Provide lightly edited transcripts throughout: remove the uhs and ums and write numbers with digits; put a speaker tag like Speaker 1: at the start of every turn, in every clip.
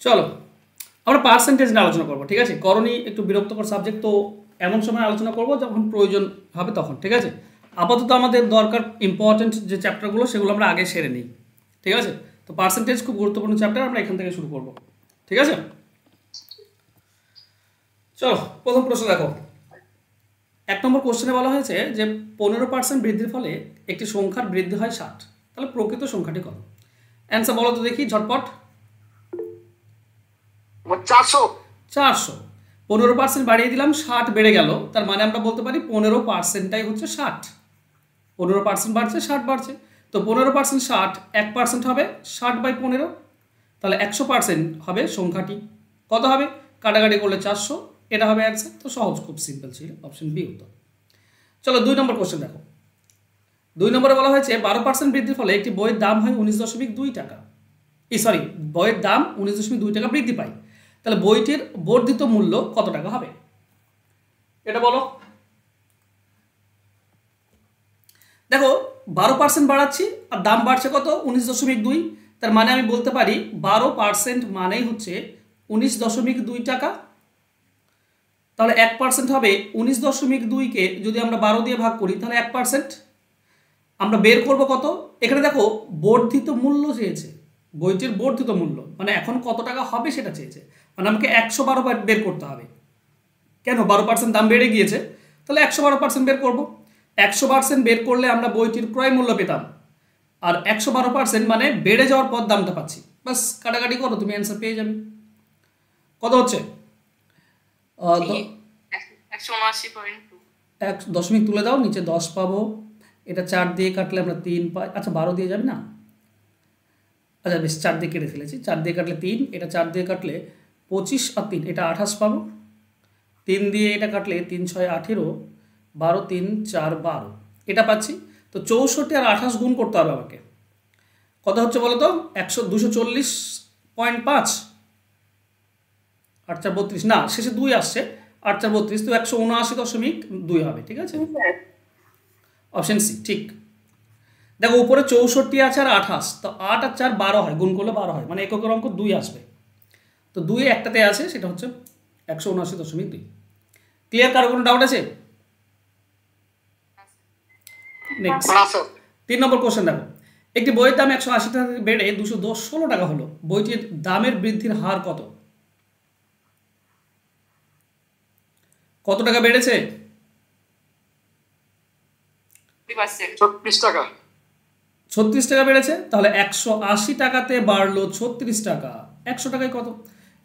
Speaker 1: চলো আমরা পার্সেন্টেজ নিয়ে আলোচনা করবো, ঠিক আছে। করণী একটু বিরক্তকর সাবজেক্ট, তো এমন সময় আলোচনা করবো যখন প্রয়োজন হবে তখন, ঠিক আছে। আপাতত আমাদের দরকার ইম্পর্টেন্ট যে চ্যাপ্টারগুলো সেগুলো আমরা আগে সেরে নিই, ঠিক আছে। তো পার্সেন্টেজ খুব গুরুত্বপূর্ণ চ্যাপ্টার, আমরা এখান থেকে শুরু করবো, ঠিক আছে। চলো প্রথম প্রশ্ন দেখো। 1 নম্বর কোশ্চেনে বলা হয়েছে যে 15% বৃদ্ধির ফলে একটি সংখ্যার বৃদ্ধি হয় 60, তাহলে প্রকৃত সংখ্যাটি কত? অ্যান্সার বলো তো দেখি ঝটপট। 400। 15% বাড়িয়ে দিলাম, 60 বেড়ে গেল, তার মানে আমরা বলতে পারি 15%টাই হচ্ছে 60। 15% বাড়ছে, 60 বাড়ছে, তো 15% 60, 1% হবে 60/15, তাহলে 100% হবে সংখ্যাটি। কত হবে? কাটাকাটি করলে 400, এটা হবে অ্যান্সার। তো সহজ, খুব সিম্পল ছিল, অপশন বি উত্তর। চলো 2 নম্বর কোশ্চেন দেখো। 2 নম্বরে বলা হয়েছে 12% বৃদ্ধির ফলে একটি বইয়ের দাম হয় 19.2 টাকা, বইয়ের দাম 19.2 টাকা বৃদ্ধি পায়, তাহলে বইটির বর্ধিত মূল্য কত টাকা হবে? এটা বলো। দেখো 12% বাড়াচ্ছি আর দাম বাড়ছে কত? 19.2, তার মানে আমি বলতে পারি 12% মানেই হচ্ছে 19.2 টাকা। তাহলে 1% হবে 19.2কে যদি আমরা 12 দিয়ে ভাগ করি তাহলে 1%। আমরা বের করব কত? এখানে দেখো বর্ধিত মূল্য চেয়েছে, বইটির বর্ধিত মূল্য মানে এখন কত টাকা হবে সেটা চেয়েছে, মানে আমাকে 112 বের করতে হবে। কেন? 12% দাম বেড়ে গিয়েছে, তাহলে 112% বের করব। 100% বের করলে আমরা বইটির ক্রয় মূল্য পেতাম, আর 112% মানে বেড়ে যাওয়ার পর দামটা পাচ্ছি। বাস কাটাকাটি করো, তুমি অ্যান্সার পেয়ে যাবে। কত হচ্ছে? 1 দশমিক তুলে দাও, নিচে 10 পাবো। এটা 4 দিয়ে কাটলে আমরা 3 পাই। আচ্ছা 12 দিয়ে যাবে না? আচ্ছা বেশ, 4 দিয়ে কেটে ফেলেছি। 4 দিয়ে কাটলে 3, এটা 4 দিয়ে কাটলে 25 আর 3 এটা 28 পাবো। 3 দিয়ে এটা কাটলে 3 6 18, 12 3 4 12 এটা পাচ্ছি। তো 64 আর 28 গুণ করতে হবে আমাকে। কত হচ্ছে বলো তো? 240.5, 8 4 32, না শেষে 2 আসছে, 8 4 32, তো 179.2 হবে, ঠিক আছে। অপশন সি ঠিক। দেখো উপরে 64 আছে আর 28, তো 8 আর 4 12 হয়, গুণ করলে 12 হয়, মানে এককের অঙ্ক 2 আসবে। তো 2 একটাতে আছে, সেটা হচ্ছে 179.2। ক্লিয়ার? কারো কোনো ডাউট আছে? নেক্সট 3 নম্বর কোশ্চেন দেখো। একটি বইয়ের দাম 180 টাকা থেকে বেড়ে 216 টাকা হলো, বইটির দামের বৃদ্ধির হার কত? কত টাকা বেড়েছে? 36 টাকা বেড়েছে, তাহলে 180 টাকাতে বাড়লো 36 টাকা। 100 টাকায় কত?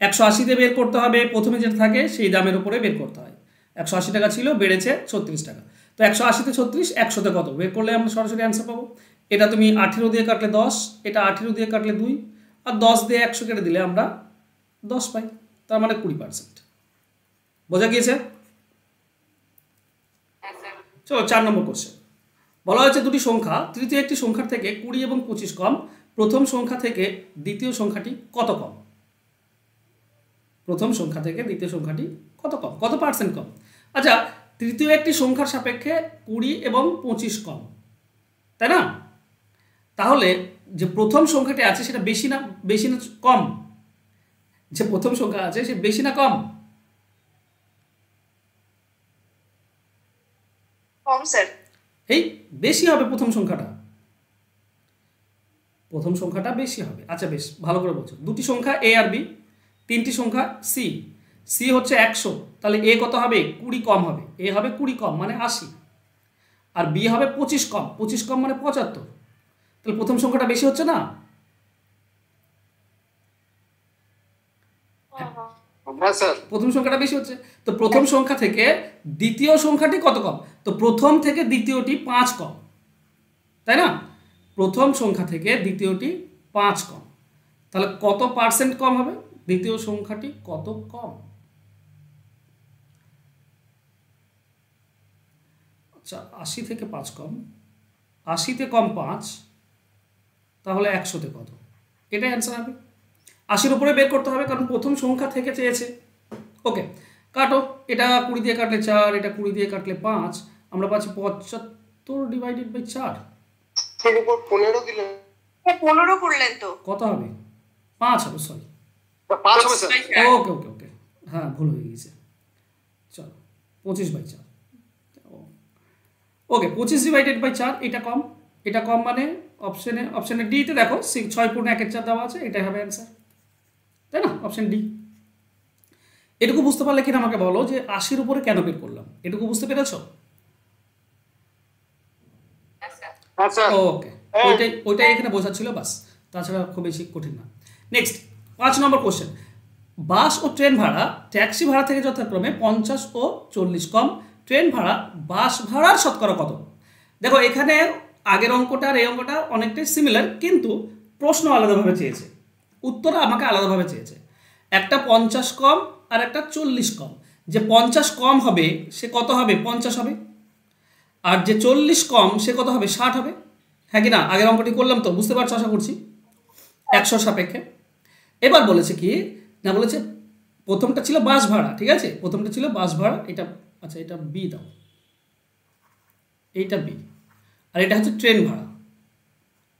Speaker 1: 180তে বের করতে হবে, প্রথমে যেটা থাকে সেই দামের উপরে বের করতে হয়। 180 টাকা ছিল, বেড়েছে 36 টাকা, তো 180তে 36, 100তে কত বের করলে আমরা সরাসরি অ্যান্সার পাবো। এটা তুমি 18 দিয়ে কাটলে 10, এটা 18 দিয়ে কাটলে 2, আর 10 দিয়ে 100 কেটে দিলে আমরা 10 পাই, তার মানে 20%। বোঝা গিয়েছে? চলো 4 নম্বর কোশ্চেন। বলা হয়েছে দুটি সংখ্যা তৃতীয় একটি সংখ্যার থেকে 20 এবং 25 কম, প্রথম সংখ্যা থেকে দ্বিতীয় সংখ্যাটি কত কম? প্রথম সংখ্যা থেকে দ্বিতীয় সংখ্যাটি কত কম, কত পার্সেন্ট কম? আচ্ছা তৃতীয় একটি সংখ্যার সাপেক্ষে 20 এবং 25 কম, তাই না? তাহলে যে প্রথম সংখ্যাটি আছে সেটা বেশি না কম? যে প্রথম সংখ্যা আছে সে বেশি না কম?
Speaker 2: কম স্যার।
Speaker 1: এই বেশি হবে প্রথম সংখ্যাটা, প্রথম সংখ্যাটা বেশি হবে। আচ্ছা বেশ, ভালো করে বলছো। দুটি সংখ্যা এ আর বি, তিনটি সংখ্যা সি। সি হচ্ছে 100, তাহলে এ কত হবে? 20 কম হবে। এ হবে 20 কম মানে 80, আর বি হবে 25 কম, 25 কম মানে 75, তাহলে প্রথম সংখ্যাটা বেশি হচ্ছে না? প্রথম সংখ্যাটা বেশি হচ্ছে, তো প্রথম সংখ্যা থেকে দ্বিতীয় সংখ্যাটি কত কম? তো প্রথম থেকে দ্বিতীয়টি 5 কম, তাই না? প্রথম সংখ্যা থেকে দ্বিতীয়টি 5 কম, তাহলে কত পার্সেন্ট কম হবে? দ্বিতীয় সংখ্যাটি কত কম? আচ্ছা 80 থেকে 5 কম, 80তে কম 5, তাহলে 100তে কত? এটাই অ্যান্সার হবে। 80-র উপরে বের করতে হবে, কারণ প্রথম সংখ্যা থেকে চেয়েছে। ওকে কাটো, এটা 20 দিয়ে কাটলে 4, এটা 20 দিয়ে কাটলে 5, আমরা পাচ্ছি 75/4।
Speaker 2: 15 করলেন তো
Speaker 1: কত হবে? 5 হবে, সরি
Speaker 2: 5 হবে স্যার।
Speaker 1: ওকে ওকে ওকে, হ্যাঁ ভুল হয়ে গেছে, চলো 25/4। ওকে 25/4, এটা কম, এটা কম মানে অপশনে ডিতে দেখো 6 × 1 = 4 দেওয়া আছে, এটাই হবে অ্যান্সার, তাই না? Option D. এটুকু বুঝতে পারলে কিনা আমাকে বলো যে 80-র উপরে কেন বের করলাম, এটুকু বুঝতে পেরেছো?
Speaker 2: হ্যাঁ স্যার।
Speaker 1: ওকে, ওইটাই এখানে বোঝা ছিল বাস, তাছাড়া খুব বেশি কঠিন না। নেক্সট 5 নম্বর কোশ্চেন, বাস ও ট্রেন ভাড়া ট্যাক্সি ভাড়া থেকে যথাক্রমে 50 ও 40 কম, ট্রেন ভাড়া বাস ভাড়ার শতকরা কত? দেখো এখানে আগের অঙ্কটা আর এই অঙ্কটা অনেকটাই সিমিলার, কিন্তু প্রশ্ন আলাদাভাবে চেয়েছে, উত্তর আমাকে আলাদাভাবে চেয়েছে। একটা 50 কম আর একটা 40 কম, যে 50 কম হবে সে কত হবে? 50 হবে। আর যে 40 কম সে কত হবে? 60 হবে। হ্যাঁ কি না? আগের অঙ্কটি করলাম তো, বুঝতে পারছো আশা করছি, 100 সাপেক্ষে। এবার বলেছে কি না, বলেছে প্রথমটা ছিল বাস ভাড়া, ঠিক আছে, প্রথমটা ছিল বাস ভাড়া, এটা আচ্ছা এটা বি দাও, এইটা বি, আর এটা হচ্ছে ট্রেন ভাড়া,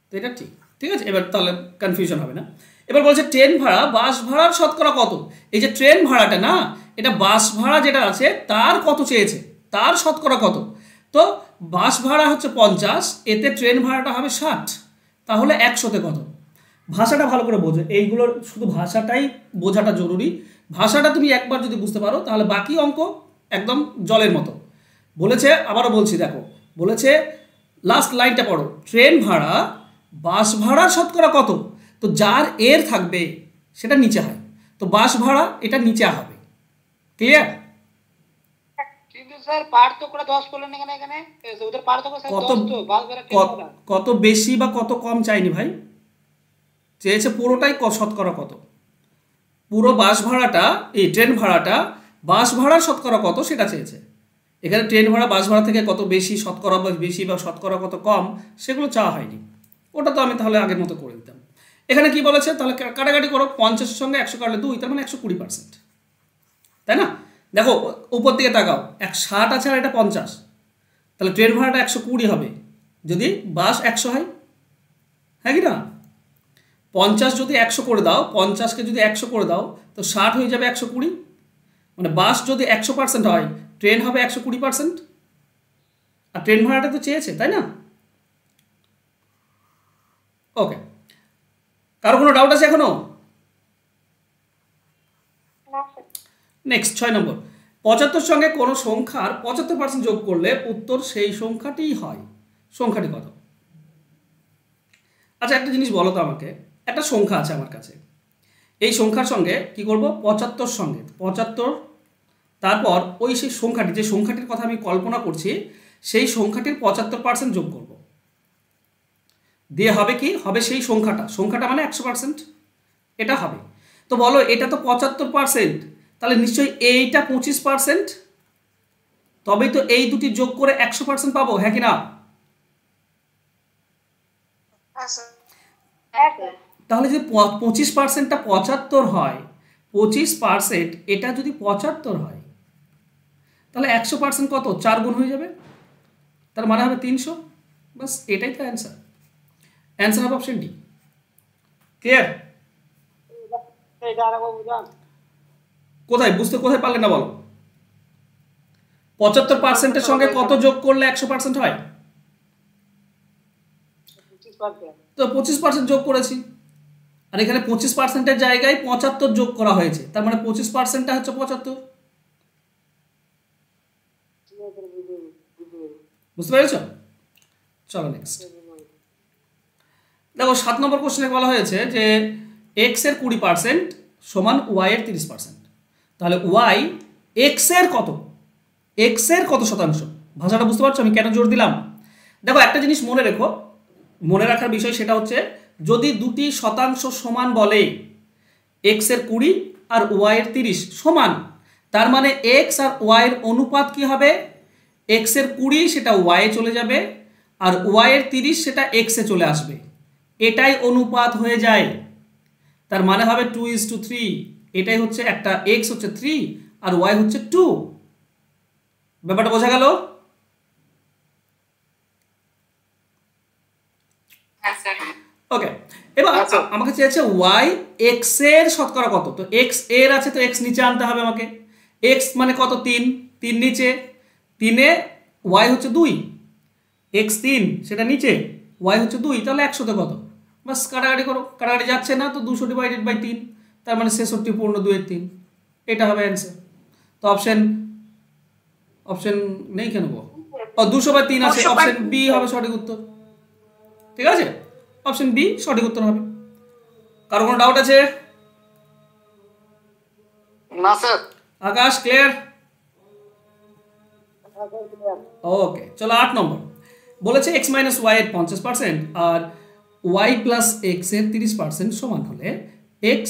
Speaker 1: তো এটা ঠিক, ঠিক আছে, এবার তাহলে কনফিউশন হবে না। এবার বলছে ট্রেন ভাড়া বাস ভাড়ার শতকরা কত? এই যে ট্রেন ভাড়াটা না, এটা বাস ভাড়া যেটা আছে তার কত চেয়েছে, তার শতকরা কত। তো বাস ভাড়া হচ্ছে 50, এতে ট্রেন ভাড়াটা হবে 60, তাহলে 100-তে কত? ভাষাটা ভালো করে বোঝো, এইগুলোর শুধু ভাষাটাই বোঝাটা জরুরি। ভাষাটা তুমি একবার যদি বুঝতে পারো তাহলে বাকি অঙ্ক একদম জলের মতো। বলেছে, আবারও বলছি দেখো, বলেছে লাস্ট লাইনটা পড়ো, ট্রেন ভাড়া বাস ভাড়ার শতকরা কত? তো যার এর থাকবে সেটা নিচে হয়, তো বাস ভাড়া এটা নিচে হবে, ক্লিয়ার?
Speaker 3: কিন্তু স্যার পার্থক্যটা 10 করলেন এখানে, এখানে ওদের পার্থক্য স্যার
Speaker 1: কত
Speaker 3: 10 তো বাস ভাড়া ট্রেন ভাড়া।
Speaker 1: কত বেশি বা কত কম চাইনি ভাই, চেয়েছে পুরোটাই শতকরা কত, পুরো বাস ভাড়াটা, এই ট্রেন ভাড়াটা বাস ভাড়ার শতকরা কত সেটা চেয়েছে। এখানে ট্রেন ভাড়া বাস ভাড়া থেকে কত বেশি শতকরা বা বেশি বা শতকরা কত কম সেগুলো চাওয়া হয়নি, ওটা তো আমি তাহলে আগের মতো করে দিতাম। এখানে কি বলেছে তাহলে কাটাকাটি করো, 50-এর সঙ্গে 100 কাটলে 2, তার মানে 120%, তাই না? দেখো উপর দিকে তাকাও, 60 আছে আর এটা 50, তাহলে ট্রেন ভাড়াটা 120 হবে যদি বাস 100 হয়, হ্যাঁ কি না? 50 যদি 100 করে দাও, 50-কে যদি 100 করে দাও তো 60 হয়ে যাবে 120, মানে বাস যদি 100% হয় ট্রেন হবে 120%, আর ট্রেন ভাড়াটা তো চেয়েছে, তাই না? ওকে, কারো কোনো ডাউট আছে এখনো? নেক্সট 6 নম্বর, 75 সঙ্গে কোনো সংখ্যার 75% যোগ করলে উত্তর সেই সংখ্যাটিই হয়, সংখ্যাটি কত? আচ্ছা একটা জিনিস বলো তো আমাকে, একটা সংখ্যা আছে আমার কাছে, এই সংখ্যার সঙ্গে কি করব? 75 সঙ্গে 75, তারপর ওই সেই সংখ্যাটি, যে সংখ্যাটির কথা আমি কল্পনা করছি সেই সংখ্যাটির 75% যোগ করব, দিয়ে হবে কি হবে? সেই সংখ্যাটা মানে 100%, এটা হবে। তো বলো এটা তো 75%, তাহলে নিশ্চয়ই এইটা 25%, তবেই তো এই দুটি যোগ করে 100% পাবো, হ্যাঁ কি না? তাহলে যদি 25%টা 75 হয়, 25% এটা যদি 75 হয়, তাহলে 100% কত? 4 গুণ হয়ে যাবে, তার মানে হবে 300, বাস এটাই তো অ্যান্সার, অ্যান্সার হবে অপশন ডি, ক্লিয়ার?
Speaker 3: এটা আরেকবার বুঝান।
Speaker 1: কোথায় পারলে না বলো? 75%-এর সঙ্গে কত যোগ করলে 100% হয়?
Speaker 3: 25%।
Speaker 1: তো 25% যোগ করেছি, আর এখানে 25%-এর জায়গায় 75 যোগ করা হয়েছে, তার মানে 25%টা হচ্ছে 75, বুঝতে পেরেছ? চলো নেক্সট দেখো, 7 নম্বর কোশ্চেনে বলা হয়েছে যে এক্স এর 20% সমান ওয়াই এর 30%, তাহলে ওয়াই এক্স এর কত শতাংশ? ভাষাটা বুঝতে পারছো আমি কেন জোর দিলাম? দেখো একটা জিনিস মনে রাখার বিষয়, সেটা হচ্ছে যদি দুটি শতাংশ সমান বলে, এক্স এর 20 আর ওয়াই এর 30 সমান, তার মানে এক্স আর ওয়াই এর অনুপাত কি হবে? এক্স এর 20 সেটা ওয়াই এ চলে যাবে, আর ওয়াই এর 30 সেটা এক্স এ চলে আসবে, এটাই অনুপাত হয়ে যায়, তার মানে হবে 2:3, এটাই হচ্ছে একটা, এক্স হচ্ছে 3 আর ওয়াই হচ্ছে 2, ব্যাপারটা বোঝা গেল? ওকে, এবার
Speaker 2: আচ্ছা।
Speaker 1: আমাকে চেয়েছে ওয়াই এক্স এর শতকরা কত, তো এক্স এর আছে তো এক্স নিচে আনতে হবে আমাকে। এক্স মানে কত, 3, 3 নিচে, 3-এ ওয়াই হচ্ছে 2, এক্স 3 সেটা নিচে, ওয়াই হচ্ছে 2, তাহলে 100-তে কত, বাস কাটাকাটি করো, কাটাকাটি যাচ্ছে না তো 200/3, তার মানে 66 পূর্ণ 2/3, এটা হবে অ্যান্সার। তো অপশন নেই কেন গো, ও 200/3 আছে, অপশন বি হবে সঠিক উত্তর। ঠিক আছে, অপশন বি সঠিক উত্তর হবে। কারো কোনো ডাউট আছে?
Speaker 2: না স্যার।
Speaker 1: আকাশ ক্লিয়ার? ওকে, চলো 8 নম্বর বলেছে x মাইনাস ওয়াই এর 50% আর y প্লাস এক্স এর 30% সমান হলে x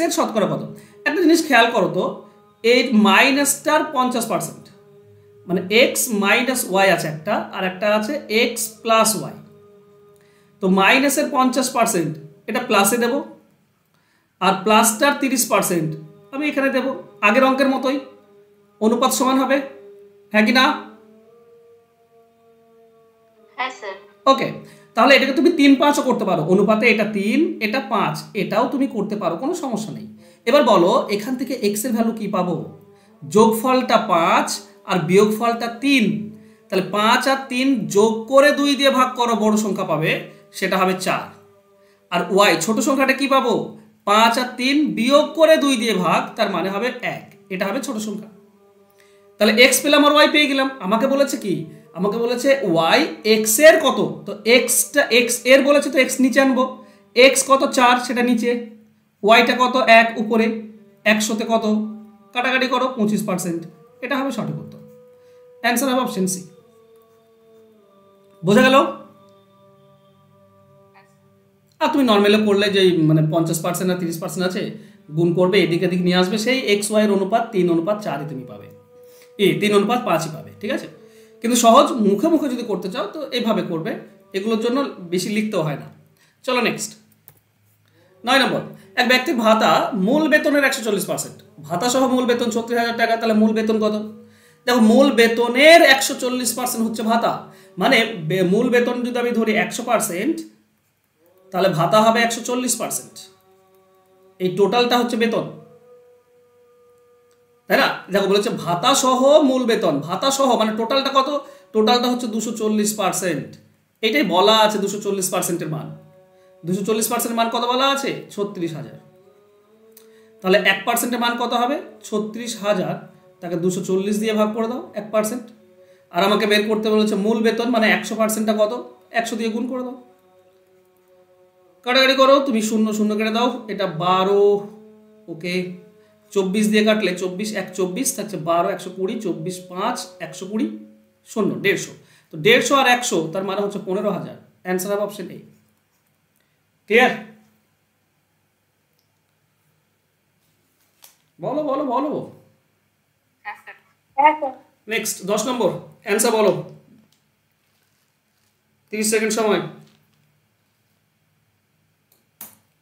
Speaker 1: এর শতকরা কত। একটা জিনিস খেয়াল করো তো, এই মাইনাসটার 50%, মানে x মাইনাস ওয়াই আছে একটা, আর একটা আছে x প্লাস ওয়াই। তো মাইনাসের 50% এটা প্লাসে দেব, আর প্লাসটার 30% আমি এখানে দেব, আগের অঙ্কের মতোই অনুপাত সমান হবে, হ্যাঁ কি না?
Speaker 4: হ্যাঁ স্যার।
Speaker 1: ওকে, তাহলে এটাকে তুমি 3-5ও করতে পারো, অনুপাতে এটা 3 এটা 5, এটাও তুমি করতে পারো, কোনো সমস্যা নেই। এবার বলো এখান থেকে এক্স এর ভ্যালু কি পাবো, যোগফলটা 5 আর বিয়োগফলটা 3, তাহলে 5 আর 3 যোগ করে 2 দিয়ে ভাগ করো, বড় সংখ্যা পাবে, সেটা হবে 4। আর ওয়াই ছোট সংখ্যাটা কি পাবো, 5 আর 3 বিয়োগ করে 2 দিয়ে ভাগ, তার মানে হবে 1, এটা হবে ছোট সংখ্যা। তাহলে এক্স পেলাম আর ওয়াই পেয়ে গেলাম। আমাকে বলেছে কি, আমাকে বলেছে ওয়াই এক্স এর কত, তো এক্সটা এক্স এর বলেছে তো এক্স নিচে আনবো, এক্স কত 4 সেটা নিচে, ওয়াইটা কত 1 উপরে, 100-তে কত, কাটাকাটি করো 25%, এটা হবে সঠিক উত্তর। অ্যান্সার হবে অপশন সি। বোঝা গেল? আর তুমি নর্মালে করলে যে মানে 50% আর 30% আছে, গুণ করবে, এদিক এদিক নিয়ে আসবে, সেই এক্স ওয়াই এর অনুপাত 3:4 তুমি পাবে, 3:5 পাবে। ঠিক আছে, কিন্তু সহজ মুখে মুখে যদি করতে চাও তো এইভাবে করবে, এগুলোর জন্য বেশি লিখতেও হয় না। চলো নেক্সট 9 নম্বর, এক ব্যক্তির ভাতা মূল বেতনের 140%, ভাতা সহ মূল বেতন 36,000 টাকা, তাহলে মূল বেতন কত? দেখো মূল বেতনের 140% হচ্ছে ভাতা, মানে মূল বেতন যদি আমি ধরি 100%, তাহলে ভাতা হবে 140%, এই টোটালটা হচ্ছে বেতন, তাই না? দেখো বলেছে ভাতা সহ মূল বেতন, ভাতা সহ মানে টোটালটা কত, টোটালটা হচ্ছে 240%, এটাই বলা আছে 240%-এর মান। 240% মান কত বলা আছে, 36,000, তাহলে 1%-এর মান কত হবে, 36,000, তাকে 240 দিয়ে ভাগ করে দাও 1%, আর আমাকে বের করতে বলেছে মূল বেতন মানে 100%টা কত, 100 দিয়ে গুণ করে দাও, কাটাকাটি করো, তুমি 0 0 কেটে দাও, এটা 12, ওকে 24 দিয়ে কাটলে 24 1 24 থাকছে 12 120, 24 5 120 0 150, তো 150 আর 100 তার মানে হচ্ছে 15,000, অ্যান্সার হবে অপশন এ। ক্লিয়ার? বলো বলো বলো।
Speaker 4: হ্যাঁ স্যার।
Speaker 1: নেক্সট 10 নম্বর, অ্যান্সার বলো, 30 সেকেন্ড সময়।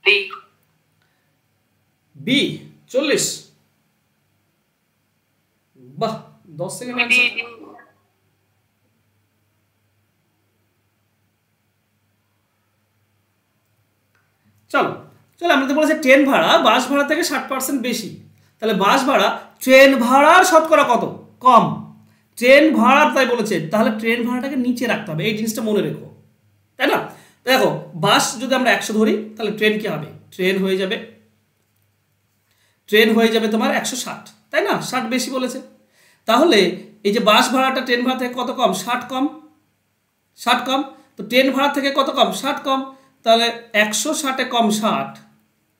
Speaker 2: ডি।
Speaker 1: বি 40, বাহ 10 সেকেন্ড অ্যান্সার। চলো চলো, আমরা তো বলেছি ট্রেন ভাড়া বাস ভাড়া থেকে 60% বেশি, তাহলে বাস ভাড়া ট্রেন ভাড়ার শতকরা কত কম, ট্রেন ভাড়া তাই বলেছে, তাহলে ট্রেন ভাড়াটাকে নিচে রাখতে হবে, এই জিনিসটা মনে রেখো, তাই না? দেখো বাস যদি আমরা 100 ধরি, তাহলে ট্রেন কি হবে, ট্রেন হয়ে যাবে তোমার 160, তাই না? 60 বেশি বলেছে, তাহলে এই যে বাস ভাড়াটা ট্রেন ভাড়া থেকে কত কম, 60 কম, 60 কম, তো ট্রেন ভাড়া থেকে কত কম, 60 কম, তাহলে 160-এ কম 60,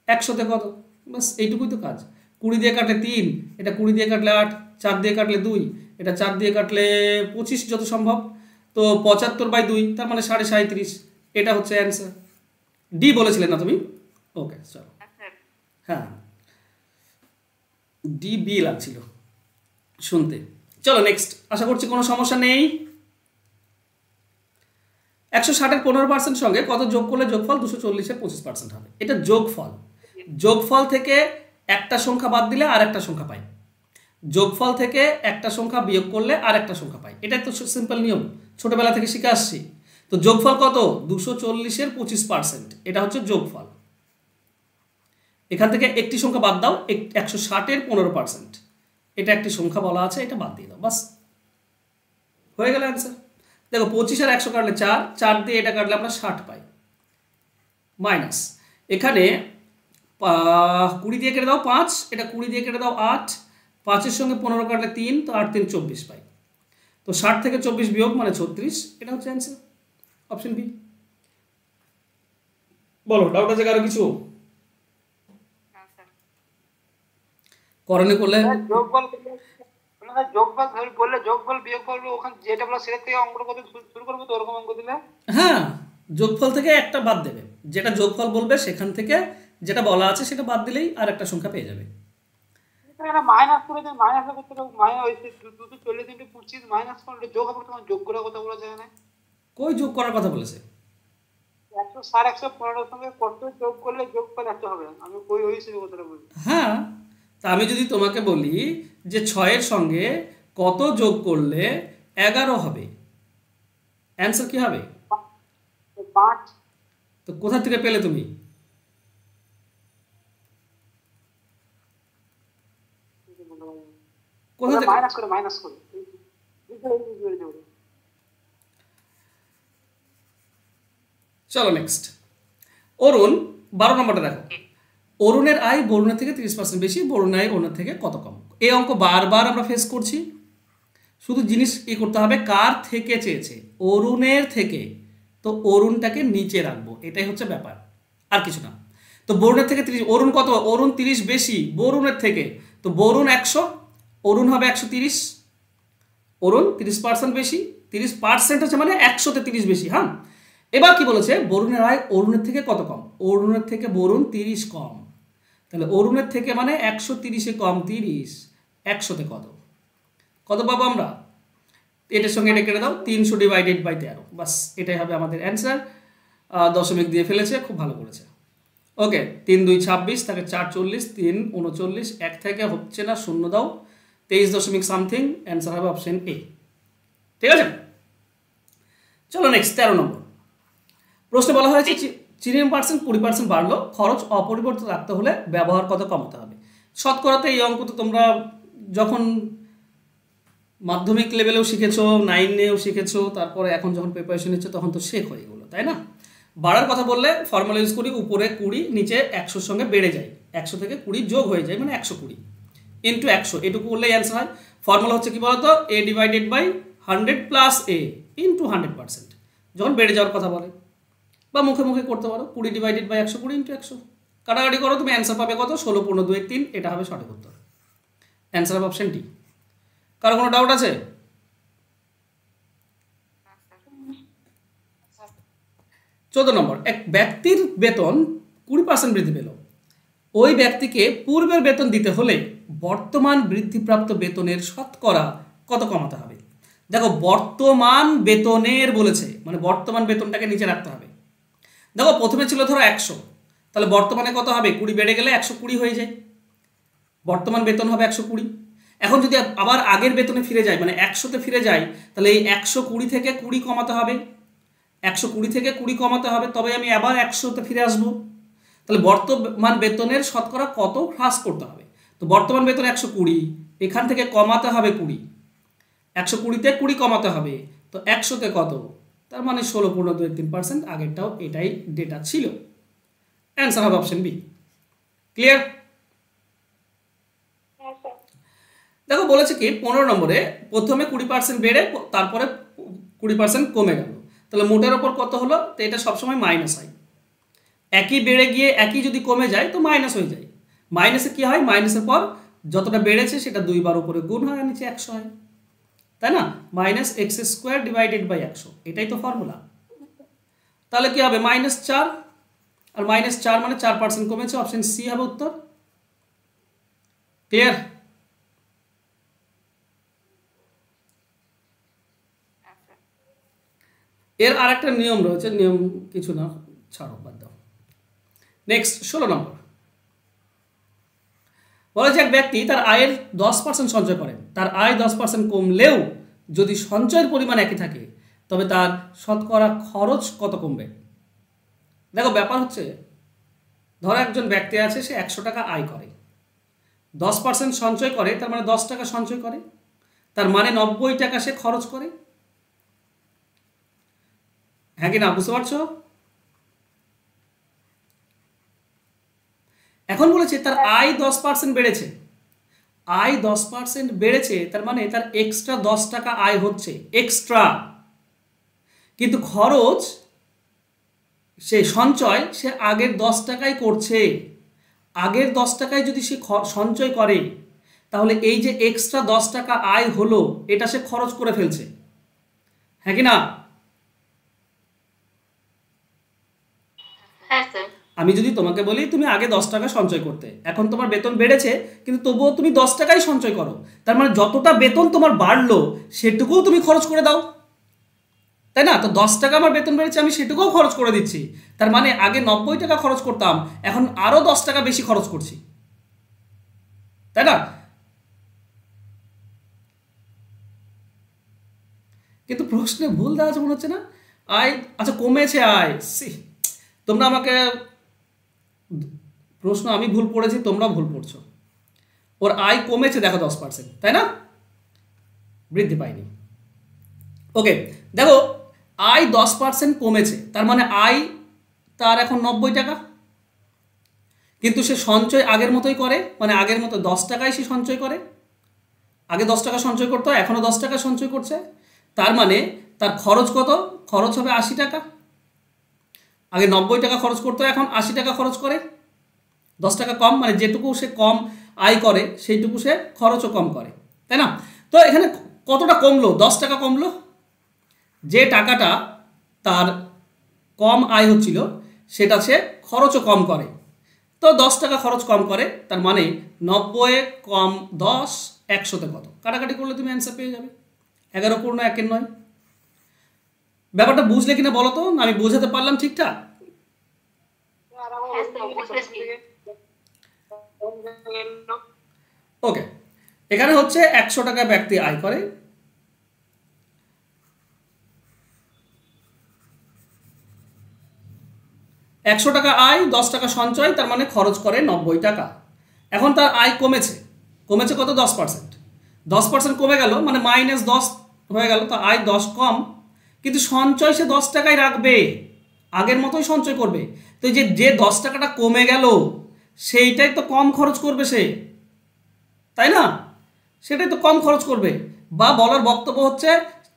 Speaker 1: 100-তে কত, বাস এইটুকুই তো কাজ। 20 দিয়ে কাটলে 3, এটা 20 দিয়ে কাটলে 8, 4 দিয়ে কাটলে 2, এটা 4 দিয়ে কাটলে 25 যত সম্ভব, তো 75/2, তার মানে 37.5, এটা হচ্ছে অ্যান্সার। ডি বলেছিলে না তুমি? ওকে চলো, হ্যাঁ ডি বি লাগছিল শুনতে। চলো নেক্সট, আশা করছি কোনো সমস্যা নেই। 160-এর 15% সঙ্গে কত যোগ করলে যোগফল 240-এর 25% হবে, এটা যোগফল। যোগফল থেকে একটা সংখ্যা বাদ দিলে আর একটা সংখ্যা পাই, যোগফল থেকে একটা সংখ্যা বিয়োগ করলে আর একটা সংখ্যা পাই, এটাই তো সিম্পল নিয়ম, ছোটবেলা থেকে শিখে আসছি। তো যোগফল কত? 240-এর 25%, এটা হচ্ছে যোগফল। এখান থেকে একটি সংখ্যা বাদ দাও, 160-এর 15%, এটা একটি সংখ্যা বলা আছে, এটা বাদ দিয়ে দাও, বাস হয়ে গেল অ্যান্সার। দেখো 25 আর 100 কাটলে 4, 4 দিয়ে এটা কাটলে আমরা 60 পাই, মাইনাস এখানে 20 দিয়ে কেটে দাও 5, এটা 20 দিয়ে কেটে দাও 8, 5-এর সঙ্গে 15 কাটলে 3, তো 8 3 24 পাই। তো 60 থেকে 24 বিয়োগ মানে 36, এটা হচ্ছে অ্যান্সার, অপশন বি। বলো ডাউট আছে কারো কিছু? করণে করলে
Speaker 3: যোগফল বললে যোগফল বিয়োগফল ওখানে যেটা বলা সেটা থেকে অঙ্ক করতে শুরু করবো, তো ওরকম অঙ্ক দিলে
Speaker 1: হ্যাঁ, যোগফল থেকে একটা বাদ দেবে, যেটা যোগফল বলবে সেখান থেকে যেটা বলা আছে সেটা বাদ দিলেই আর একটা সংখ্যা পেয়ে যাবে।
Speaker 3: মাইনাস করে দেন, মাইনাস করতে মাইনাস হয়েছে 240 × 25 মাইনাস করলে যোগ হবে, তখন যোগ করার কথা বলা যায় না।
Speaker 1: কই যোগ করার কথা বলেছে?
Speaker 3: 160 115 সঙ্গে কত যোগ করলে যোগফল 100 হবে, আমি কই ওই হিসেবে কথাটা বলি।
Speaker 1: হ্যাঁ, তা আমি যদি তোমাকে বলি যে 6-এর সঙ্গে কত যোগ করলে 11 হবে, অ্যান্সার কি হবে?
Speaker 3: 5।
Speaker 1: তো কোথা থেকে পেলে তুমি? কোথা থেকে?
Speaker 3: মাইনাস করে
Speaker 1: চলো নেক্সট, অরুণ 12 নম্বরটা দেখো। অরুণের আয় বরুণের থেকে 30% বেশি, বরুণের আয় অরুণের থেকে কত কম? এই অঙ্ক বারবার আমরা ফেস করছি, শুধু জিনিস কি করতে হবে, কার থেকে চেয়েছে? অরুণের থেকে, তো অরুণটাকে নিচে রাখবো, এটাই হচ্ছে ব্যাপার, আর কিছু না। তো বরুণের থেকে 30, অরুণ কত? অরুণ 30 বেশি বরুণের থেকে, তো বরুণ 100, অরুণ হবে 130, অরুণ 30% বেশি, 30% হচ্ছে মানে 100-তে 30 বেশি। হ্যাঁ, এবার কি বলেছে? বরুণের আয় অরুণের থেকে কত কম? অরুণের থেকে বরুণ 30 কম, তাহলে অরুণের থেকে মানে 130-এ কম 30, 100-তে কত কত পাবো আমরা? এটার সঙ্গে এটা কেটে দাও, 300/13, বাস এটাই হবে আমাদের অ্যান্সার। দশমিক দিয়ে ফেলেছে, খুব ভালো করেছে। ওকে, 3 2 26, তাকে 4 40, 3 39, 1 থেকে হচ্ছে না, শূন্য দাও, 23 দশমিক সামথিং, অ্যান্সার হবে অপশন এ। ঠিক আছে, চলো নেক্সট 13 নম্বর প্রশ্নে বলা হয়েছে চিনির পার্সেন্ট 20% বাড়লো, খরচ অপরিবর্তিত রাখতে হলে ব্যবহার কত কমাতে হবে? শতকরাতে এই অঙ্ক তো তোমরা যখন মাধ্যমিক লেভেলেও শিখেছো, 9-এও শিখেছো, তারপরে এখন যখন প্রিপারেশন নিচ্ছ তখন তো শেখ হয়ে গেলো, তাই না? বাড়ার কথা বললে ফর্মুলা ইউজ করি, উপরে 20, নিচে 100-র সঙ্গে বেড়ে যায়, 100 থেকে 20 যোগ হয়ে যায়, মানে 120 ইন্টু 100, এটুকু করলেই অ্যান্সার হয়। ফর্মুলা হচ্ছে কি বলতো, a/100 + a ইন্টু 100%, যখন বেড়ে যাওয়ার কথা বলে, বা মুখে মুখে করতে পারো 20/120 ইন্টু 100, কাটাকাটি করো, তুমি অ্যান্সার পাবে কত? 16 15 2 3, এটা হবে সঠিক উত্তর, অ্যান্সার হবে অপশন ডি। কারো কোনো ডাউট আছে? 14 নম্বর, এক ব্যক্তির বেতন 20% বৃদ্ধি পেল, ওই ব্যক্তিকে পূর্বের বেতন দিতে হলে বর্তমান বৃদ্ধিপ্রাপ্ত বেতনের শতকরা কত কমাতে হবে? দেখো বর্তমান বেতনের বলেছে, মানে বর্তমান বেতনটাকে নিচে রাখতে হবে। দেখো প্রথমে ছিল ধরো 100, তাহলে বর্তমানে কত হবে? 20 বেড়ে গেলে 120 হয়ে যায়, বর্তমান বেতন হবে 120। এখন যদি আবার আগের বেতনে ফিরে যায়, মানে 100-তে ফিরে যায়, তাহলে এই 120 থেকে 20 কমাতে হবে, 120 থেকে 20 কমাতে হবে, তবে আমি আবার 100-তে ফিরে আসবো। তাহলে বর্তমান বেতনের শতকরা কত হ্রাস করতে হবে? তো বর্তমান বেতন 120, এখান থেকে কমাতে হবে 20, 120-তে 20 কমাতে হবে, তো 100-তে কত? তার মানে 16 পূর্ণ 2-3%, আগেরটাও এটাই ডেটা ছিল, অ্যান্সার হবে অপশন বি। ক্লিয়ার? দেখো বলেছে কি 15 নম্বরে প্রথমে 20% বেড়ে তারপরে 20% কমে গেল, তাহলে মোটের ওপর কত হলো? তো এটা সবসময় মাইনাস হয়, একই বেড়ে গিয়ে একই যদি কমে যায় তো মাইনাস হয়ে যায়। মাইনাসে কি হয়? মাইনাসের পর যতটা বেড়েছে সেটা 2 বার উপরে গুণ হয়, আর নিচে 100 হয়, তাই না? -x² / 100, এটাই তো ফর্মুলা। তাহলে কি হবে? -4, আর -4 মানে 4% কমেছে, অপশন সি হবে উত্তর। ক্লিয়ার? এর আর একটা নিয়ম রয়েছে, নিয়ম কিছু না, ছাড়ো, বাদ দাও। নেক্সট 16 নম্বর বলেছে এক ব্যক্তি তার আয়ের 10% সঞ্চয় করেন, তার আয় 10% কমলেও যদি সঞ্চয়ের পরিমাণ একই থাকে তবে তার শতকরা খরচ কত কমবে। দেখো ব্যাপার হচ্ছে, ধরো একজন ব্যক্তি আছে, সে 100 টাকা আয় করে, 10% সঞ্চয় করে, তার মানে 10 টাকা সঞ্চয় করে, তার মানে 90 টাকা সে খরচ করে। হ্যাঁ কি না, বুঝতে পারছো? এখন বলেছে তার আয় 10% বেড়েছে, আয় 10% বেড়েছে, তার মানে তার এক্সট্রা 10 টাকা আয় হচ্ছে এক্সট্রা, কিন্তু খরচ সে সঞ্চয় সে আগের 10 টাকাই করছে। আগের 10 টাকায় যদি সে সঞ্চয় করে, তাহলে এই যে এক্সট্রা 10 টাকা আয় হলো, এটা সে খরচ করে ফেলছে। হ্যাঁ কি না?
Speaker 4: হ্যাঁ স্যার।
Speaker 1: আমি যদি তোমাকে বলি তুমি আগে 10 টাকা সঞ্চয় করতে, এখন তোমার বেতন বেড়েছে কিন্তু তবুও তুমি 10 টাকাই সঞ্চয় করো, তার মানে যতটা বেতন তোমার বাড়লো সেটুকুও তুমি খরচ করে দাও, তাই না? তো 10 টাকা আমার বেতন বেড়েছে, আমি সেটুকুও খরচ করে দিচ্ছি, তার মানে আগে 90 টাকা খরচ করতাম, এখন আরো 10 টাকা বেশি খরচ করছি, তাই না? কিন্তু প্রশ্নে ভুল দেওয়া আছে মনে হচ্ছে না? আয় আচ্ছা কমেছে আয়, তোমরা আমাকে প্রশ্ন আমি ভুল পড়েছি, তোমরা ভুল পড়ছো। ওর আয় কমেছে দেখো 10%, তাই না? বৃদ্ধি পায়নি। ওকে, দেখো আয় 10% কমেছে, তার মানে আয় তার এখন 90 টাকা, কিন্তু সে সঞ্চয় আগের মতোই করে, মানে আগের মতো 10 টাকায় সে সঞ্চয় করে। আগে 10 টাকা সঞ্চয় করতো, এখনও 10 টাকা সঞ্চয় করছে, তার মানে তার খরচ কত? খরচ হবে 80 টাকা। আগে 90 টাকা খরচ করতো, এখন 80 টাকা খরচ করে, 10 টাকা কম, মানে যেটুকু সে কম আয় করে সেইটুকু সে খরচও কম করে, তাই না? তো এখানে কতটা কমলো? 10 টাকা কমলো। যে টাকাটা তার কম আয় হচ্ছিল সেটা সে খরচও কম করে, তো 10 টাকা খরচ কম করে, তার মানে 90 কম 10 100-তে কত? কাটাকাটি করলে তুমি অ্যান্সার পেয়ে যাবে, 11 পূর্ণ 1-9। ব্যাপারটা বুঝলে কিনা বলো তো, আমি বোঝাতে পারলাম ঠিকঠাক? ওকে, এখানে হচ্ছে 100 টাকা ব্যক্তি আয় করে, 100 টাকা আয়, 10 টাকা সঞ্চয়, তার মানে খরচ করে 90 টাকা। এখন তার আয় কমেছে, কমেছে কত? 10%। 10% কমে গেল, মানে -10 হয়ে গেল, তো আয় 10 কম, কিন্তু সঞ্চয় সে 10 টাকাই রাখবে, আগের মতোই সঞ্চয় করবে। তো যে 10 টাকাটা কমে গেল সেইটাই তো কম খরচ করবে সে, তাই না? সেটাই তো কম খরচ করবে। বা বলার বক্তব্য হচ্ছে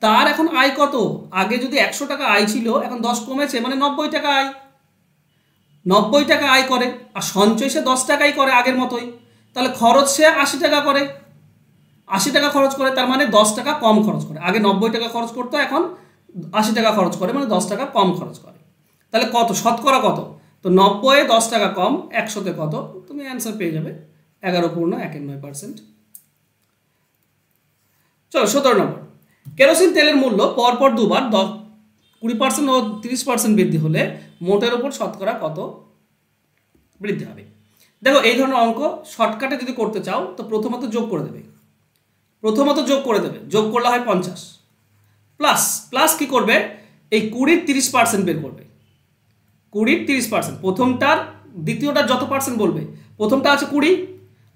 Speaker 1: তার এখন আয় কত? আগে যদি 100 টাকা আয় ছিল, এখন 10 কমেছে, মানে 90 টাকা আয়, 90 টাকা আয় করে, আর সঞ্চয় সে 10 টাকাই করে আগের মতোই, তাহলে খরচ সে 80 টাকা করে, 80 টাকা খরচ করে, তার মানে 10 টাকা কম খরচ করে। আগে 90 টাকা খরচ করতো, এখন 80 টাকা খরচ করে, মানে 10 টাকা কম খরচ করে। তাহলে কত? শতকরা কত? তো 90-এ 10 টাকা কম, 100-তে কত? তুমি অ্যান্সার পেয়ে যাবে 11 পূর্ণ 1-9%। চলো 17 নম্বর। কেরোসিন তেলের মূল্য পরপর দুবার 20% ও 30% বৃদ্ধি হলে মোটের ওপর শতকরা কত বৃদ্ধি হবে? দেখো এই ধরনের অঙ্ক শর্টকাটে যদি করতে চাও তো প্রথমত যোগ করে দেবে, যোগ করলে হয় 50, প্লাস কি করবে? এই 20-র 30% বের করবে, 20-র 30%, প্রথমটার দ্বিতীয়টার যত পার্সেন্ট বলবে, প্রথমটা আছে 20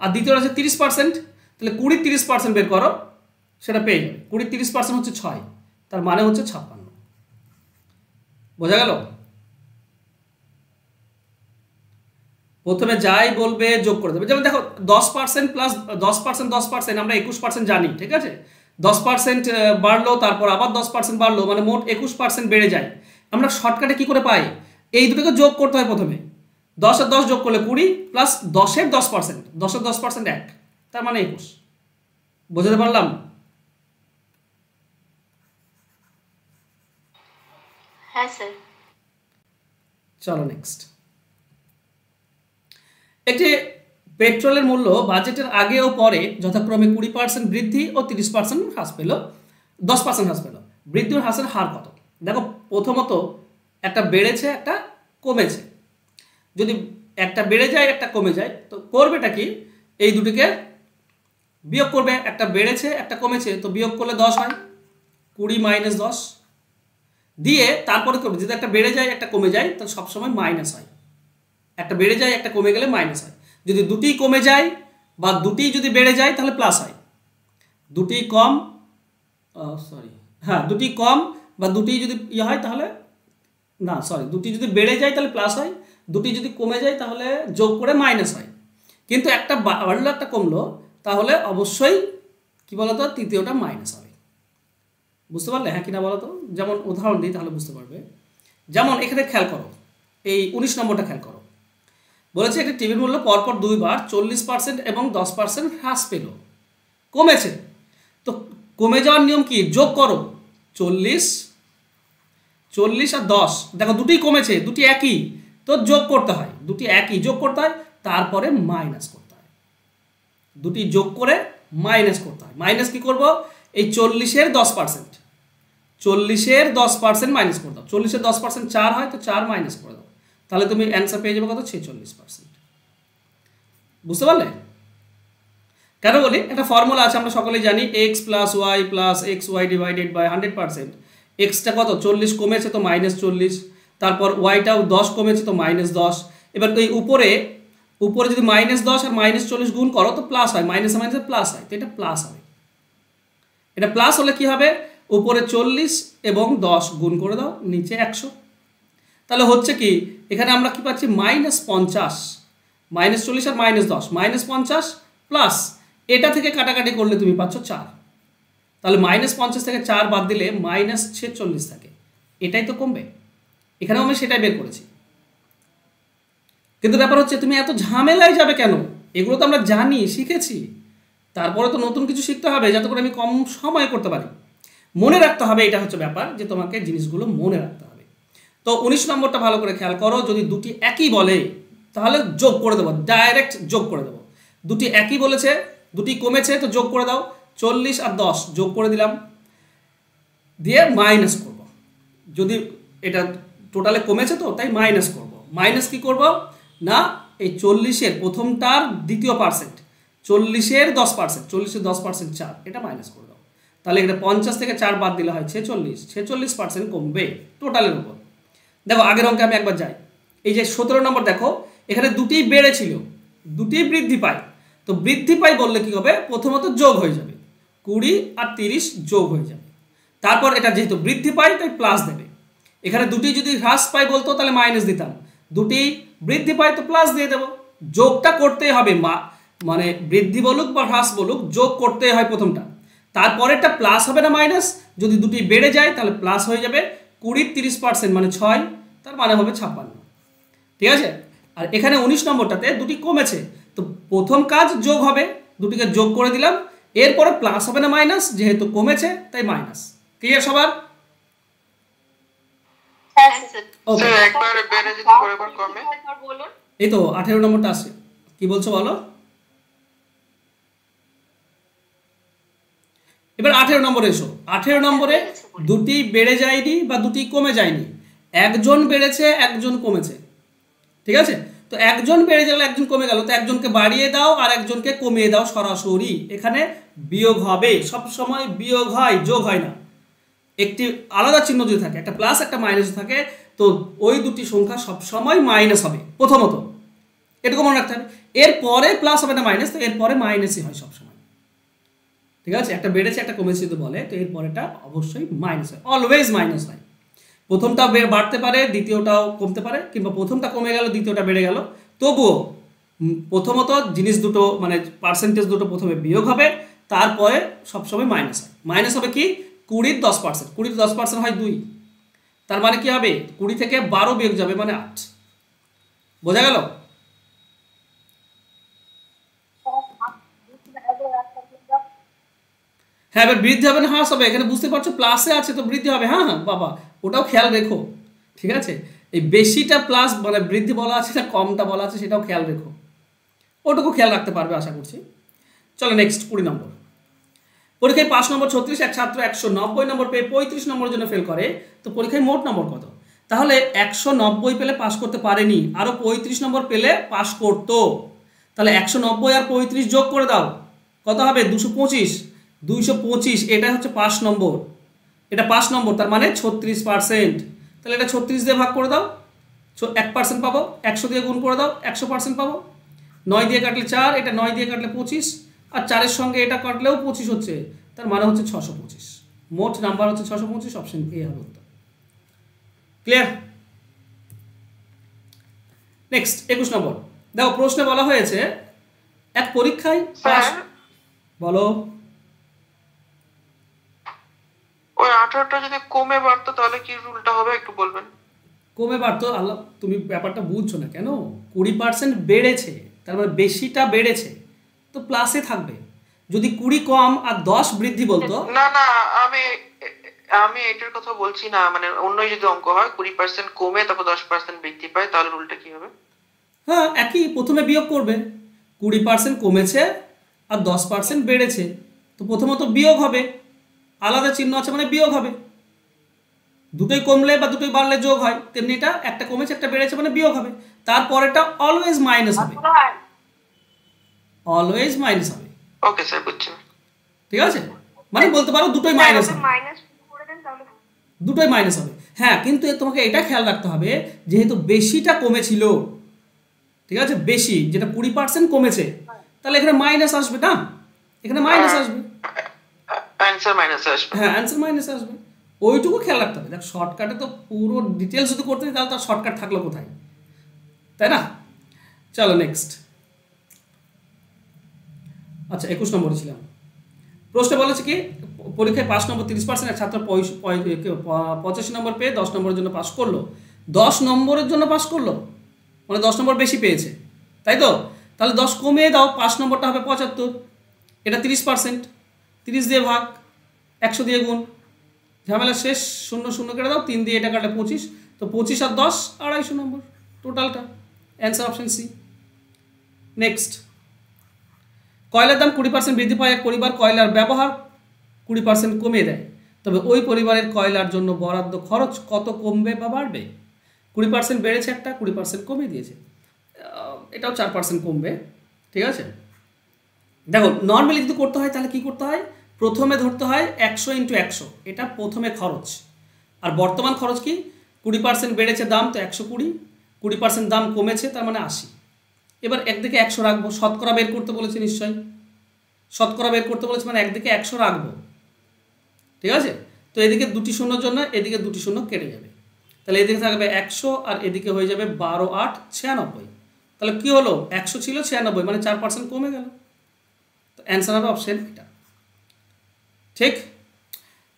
Speaker 1: আর দ্বিতীয়টা আছে 30%, তাহলে 20-র 30% বের করো, সেটা পেয়ে যাবে। 20-র 30% হচ্ছে 6, তার মানে হচ্ছে 56। বোঝা গেল? প্রথমে যাই বলবে যোগ করে দেবে। যেমন দেখো 10% প্লাস 10% আমরা 21% জানি, ঠিক আছে? 10% বাড়লো, তারপর আবার 10% বাড়লো, মানে মোট 21% বেড়ে যায়। আমরা শর্টকাটে কি করে পাই? এই দুটোকে যোগ করতে হয় প্রথমে। 10 আর 10 যোগ করলে 20, প্লাস 10-এর 10%, 10-এর 10% 1, তার মানে 21। বোঝাতে পারলাম?
Speaker 4: হ্যাঁ স্যার।
Speaker 1: চলো নেক্সট। একটি পেট্রোলের মূল্য বাজেটের আগে ও পরে যথাক্রমে 20% বৃদ্ধি ও 30% হ্রাস পেল, 10% হ্রাস পেল। বৃদ্ধি ও হ্রাসের হার কত? দেখো প্রথমত একটা বেড়েছে, একটা কমেছে। যদি একটা বেড়ে যায়, একটা কমে যায়, তো করবেটা কি? এই দুটিকে বিয়োগ করবে। একটা বেড়েছে, একটা কমেছে, তো বিয়োগ করলে 10 হয়, 20 - 10, দিয়ে তারপরে করবে যদি একটা বেড়ে যায় একটা কমে যায় তাহলে সবসময় মাইনাস হয়, একটা বেড়ে যায় একটা কমে গেলে মাইনাস হয়। যদি দুটি কমে যায় বা দুটি যদি বেড়ে যায় তাহলে প্লাস হয়। দুটি কম দুটি কম বা দুটি যদি ইয়ে হয় তাহলে দুটি যদি বেড়ে যায় তাহলে প্লাস হয়, দুটি যদি কমে যায় তাহলে যোগ করে মাইনাস হয়। কিন্তু একটা বাড়লো একটা কমলো তাহলে অবশ্যই কি বলতো তৃতীয়টা মাইনাস হবে। বুঝতে পারলে হ্যাঁ কিনা বলো তো? যেমন উদাহরণ দিই তাহলে বুঝতে পারবে। যেমন এখানে খেয়াল করো, এই 19 নম্বরটা খেয়াল করো। বলেছে একটি টিভির মূল্য পরপর দুইবার 40% এবং 10% হ্রাস পেল, কমেছে। তো কমে যাওয়ার নিয়ম কি? যোগ করো 40 আর 10। দেখো দুটি কমেছে, দুটি একই, তো যোগ করতে হয়, দুটি একই যোগ করতে হয়, তারপরে মাইনাস করতে হয়। দুটি যোগ করে মাইনাস করতে হয়। মাইনাস কি করব? এই 40-এর 10%, 40-এর 10% মাইনাস করে দাও। 40-এর 10% 4 হয়, তো 4 মাইনাস করে দাও, তাহলে তুমি অ্যান্সার পেয়ে যাবে কত? 46%। বুঝতে পারলে? কেন বলি? একটা ফর্মুলা আছে, আমরা সকলেই জানি, x plus y plus x y divided by 100%। এক্সটা কত? 40 কমেছে তো -40, তারপর ওয়াইটাও 10 কমেছে তো -10। এবার এই উপরে যদি -10 আর -40 গুণ করো তো প্লাস হয়, মাইনাসে মাইনাসে প্লাস হয়, তো এটা প্লাস হবে। এটা প্লাস হলে কি হবে? উপরে 40 এবং 10 গুণ করে দাও, নিচে 100। তাহলে হচ্ছে কি এখানে আমরা কি পাচ্ছি? -50, -40 আর -10, -50 প্লাস এটা থেকে কাটাকাটি করলে তুমি পাচ্ছ 4। তাহলে -50 থেকে 4 বাদ দিলে -46 থাকে, এটাই তো কমবে। এখানেও আমি সেটাই বের করেছি। কিন্তু ব্যাপার হচ্ছে তুমি এত ঝামেলায় যাবে কেন? এগুলো তো আমরা জানি, শিখেছি, তারপরে তো নতুন কিছু শিখতে হবে যাতে করে আমি কম সময় করতে পারি। মনে রাখতে হবে, এটা হচ্ছে ব্যাপার যে তোমাকে জিনিসগুলো মনে রাখতে হবে। তো 19 নম্বরটা ভালো করে খেয়াল করো। যদি দুটি একই বলে তাহলে যোগ করে দেবো, ডাইরেক্ট যোগ করে দেবো। দুটি একই বলেছে, দুটি কমেছে তো যোগ করে দাও। 40 আর 10 যোগ করে দিলাম, দিয়ে মাইনাস করব। যদি এটা টোটালে কমেছে তো তাই মাইনাস করব। মাইনাস কি করব না, এই 40-এর প্রথমটার দ্বিতীয় পার্সেন্ট, 40-এর 10%, 40-এর 10% 4, এটা মাইনাস করে দাও। তাহলে এটা 50 থেকে 4 বাদ দিলে হয় 46, 46% কমবে টোটালের উপর। দেখো আগের অঙ্কে আমি একবার যাই। এই যে 17 নম্বর দেখো, এখানে দুটি বেড়েছিল, দুটি বৃদ্ধি পায়। তো বৃদ্ধি পায় বললে কি হবে? প্রথমত যোগ হয়ে যাবে, 20 আর 30 যোগ হয়ে যাবে। তারপর এটা যেহেতু বৃদ্ধি পায় তাই প্লাস দেবে। এখানে দুটি যদি হ্রাস পায় বলতো তাহলে মাইনাস দিতাম, দুটি বৃদ্ধি পায় তো প্লাস দিয়ে দেবো। যোগটা করতেই হবে, মানে বৃদ্ধি বলুক বা হ্রাস বলুক যোগ করতে হয় প্রথমটা, তারপরেরটা প্লাস হবে না মাইনাস। যদি দুটি বেড়ে যায় তাহলে প্লাস হয়ে যাবে। 20 30% মানে 6, তার মানে হবে 56। ঠিক আছে? আর এখানে 19 নম্বরটাতে দুটি কমেছে, তো প্রথম কাজ যোগ হবে, দুটিকে যোগ করে দিলাম, এরপরে প্লাস হবে না মাইনাস, যেহেতু কমেছে তাই মাইনাস। ক্লিয়ার সবার? ওকে, এই তো 18 নম্বরটা আছে, কি বলছো বলো? এবার 18 নম্বরে এসো। 18 নম্বরে দুটি বেড়ে যায়নি বা দুটি কমে যায়নি, একজন বেড়েছে একজন কমেছে। ঠিক আছে? তো একজন বেড়ে গেল একজন কমে গেল, তো একজনকে বাড়িয়ে দাও আর একজনকে কমিয়ে দাও সরাসরি। এখানে বিয়োগ হবে, সব সময় বিয়োগ হয়, যোগ হয় না। একটি আলাদা চিহ্ন যদি থাকে, একটা প্লাস একটা মাইনাস থাকে, তো ওই দুটি সংখ্যা সবসময় মাইনাস হবে প্রথমত, এটুকু মনে রাখতে হবে। এরপরে প্লাস হবে না মাইনাস, তো এরপরে মাইনাসই হয় সবসময়। ঠিক আছে? একটা বেড়েছে একটা কমেছে যদি বলে, তো এরপরেটা অবশ্যই মাইনাস হয়, অলওয়েজ মাইনাস হয়। প্রথমটা বাড়তে পারে, দ্বিতীয়টাও কমতে পারে, কিংবা প্রথমটা কমে গেল দ্বিতীয়টা বেড়ে গেল, তবুও প্রথমত জিনিস দুটো মানে পার্সেন্টেজ দুটো প্রথমে বিয়োগ হবে, তারপরে সবসময় মাইনাস হয়। মাইনাস হবে কি? 20-র 10%, 20-র 10% হয় 2, তার মানে কি হবে? 20 থেকে 12 বিয়োগ যাবে মানে 8। বোঝা গেল? হ্যাঁ, এবার বৃদ্ধি হবে না হ্রাস হবে? এখানে বুঝতে পারছো প্লাসে আছে তো বৃদ্ধি হবে। হ্যাঁ হ্যাঁ বাবা, ওটাও খেয়াল রেখো। ঠিক আছে? এই বেশিটা প্লাস মানে বৃদ্ধি বলা আছে না কমটা বলা আছে সেটাও খেয়াল রেখো, ওটুকু খেয়াল রাখতে পারবে আশা করছি। চলো নেক্সট 20 নম্বর। পরীক্ষায় 5 নম্বর 36, এক ছাত্র 190 নম্বর পেয়ে 35 নম্বরের জন্য ফেল করে, তো পরীক্ষায় মোট নম্বর কত? তাহলে 190 পেলে পাস করতে পারেনি, আরও 35 নম্বর পেলে পাস করতো। তাহলে 190 আর 35 যোগ করে দাও, কত হবে? 225। 225, এটা হচ্ছে 5 নম্বর। এটা 5 নম্বর, তার মানে 36%। তাহলে এটা 36 দিয়ে ভাগ করে দাও, 1% পাবো, 100 দিয়ে গুণ করে দাও, 100% পাবো। 9 দিয়ে কাটলে 4, এটা 9 দিয়ে কাটলে 25, আর 4-এর সঙ্গে এটা কাটলেও 25 হচ্ছে, তার মানে হচ্ছে 625। মোট নাম্বার হচ্ছে 625, অপশন এ হবে উত্তর। ক্লিয়ার? নেক্সট 21 নম্বর। দেখো প্রশ্নে বলা হয়েছে এক পরীক্ষায় পাস, বলো।
Speaker 5: ওই 18টা যদি কমে বাড়তো তাহলে কি রুলটা হবে একটু বলবেন?
Speaker 1: কমে বাড়তো, আল্লাহ তুমি ব্যাপারটা বুঝছো না কেন? 20% বেড়েছে, তার মানে বেশিটা বেড়েছে, তো প্লাসে থাকবে। যদি 20 কম আর 10 বৃদ্ধি বলতো,
Speaker 5: না না, আমি এটার কথা বলছি না, মানে অন্য যদি অঙ্ক হয় 20% কমে তারপর 10% বৃদ্ধি পায়, তাহলে রুলটা কি হবে?
Speaker 1: হ্যাঁ একই, প্রথমে বিয়োগ করবে। 20% কমেছে আর 10% বেড়েছে, তো প্রথমত বিয়োগ হবে, আলাদা চিহ্ন আছে মানে বিয়োগ হবে। দুটোই কমলে বা দুটোই বাড়লে যোগ হয়, তেমনি এটা একটা কমেছে একটা বেড়েছে মানে বিয়োগ হবে। তারপরেটা অলওয়েজ মাইনাস হবে, অলওয়েজ মাইনাস হবে।
Speaker 5: ওকে স্যার, বুঝছি।
Speaker 1: ঠিক আছে, মানে বলতে পারো দুটোই মাইনাস হবে, দুটোই মাইনাস হবে। হ্যাঁ কিন্তু তোমাকে এটা খেয়াল রাখতে হবে, যেহেতু বেশিটা কমেছিল, ঠিক আছে, বেশি যেটা 20% কমেছে, তাহলে এখানে মাইনাস আসবে না, এখানে মাইনাস আসবে,
Speaker 5: অ্যানসার মাইনাস আসবে।
Speaker 1: হ্যাঁ অ্যান্সার মাইনাস আসবে, ওইটুকু খেয়াল রাখতে হবে। দেখ শর্টকাটে তো পুরো ডিটেলস যদি করতে তাহলে তার শর্টকাট থাকলো কোথায়, তাই না? চলো নেক্সট। আচ্ছা 21 নম্বরে ছিলাম। প্রশ্নে বলেছে কি পরীক্ষায় 5 নম্বর 30% এক ছাত্র 85 নম্বর পেয়ে 10 নম্বরের জন্য পাস করলো। 10 নম্বরের জন্য পাস করলো মানে 10 নম্বর বেশি পেয়েছে, তাই তো? তাহলে 10 কমিয়ে দাও, 5 নম্বরটা হবে 75, এটা 30%, 30 দিয়ে ভাগ, 100 দিয়ে গুণ, ঝামেলা শেষ, 0 0 কেটে দাও, 3 দিয়ে এটা কাটলে 25, তো 25 আর 10 250 নম্বর টোটালটা। Answer option C. নেক্সট, কয়লার দাম 20% বৃদ্ধি পায় এক পরিবার কয়লার ব্যবহার 20% কমিয়ে দেয়, তবে ওই পরিবারের কয়লার জন্য বরাদ্দ খরচ কত কমবে বা বাড়বে? 20% বেড়েছে একটা, 20% কমিয়ে দিয়েছে, এটাও 4% কমবে। ঠিক আছে, দেখো নর্মালি যদি করতে হয় তাহলে কি করতে হয়, প্রথমে ধরতে হয় 100 × 100, এটা প্রথমে খরচ। আর বর্তমান খরচ কি, 20% বেড়েছে দাম, তো 120, 20% দাম কমেছে তার মানে 80। এবার একদিকে 100 রাখবো, শতকরা বের করতে বলেছে নিশ্চয়ই, শতকরা বের করতে বলেছে মানে একদিকে 100 রাখবো। ঠিক আছে, তো এদিকে 2টি শূন্যর জন্য এদিকে 2টি শূন্য কেটে যাবে, তাহলে এদিকে থাকবে 100 আর এদিকে হয়ে যাবে 12 8 96। তাহলে কি হলো, 100 ছিল 96 মানে 4% কমে গেল, তো অ্যান্সার হবে অপশন এটা। ঠিক,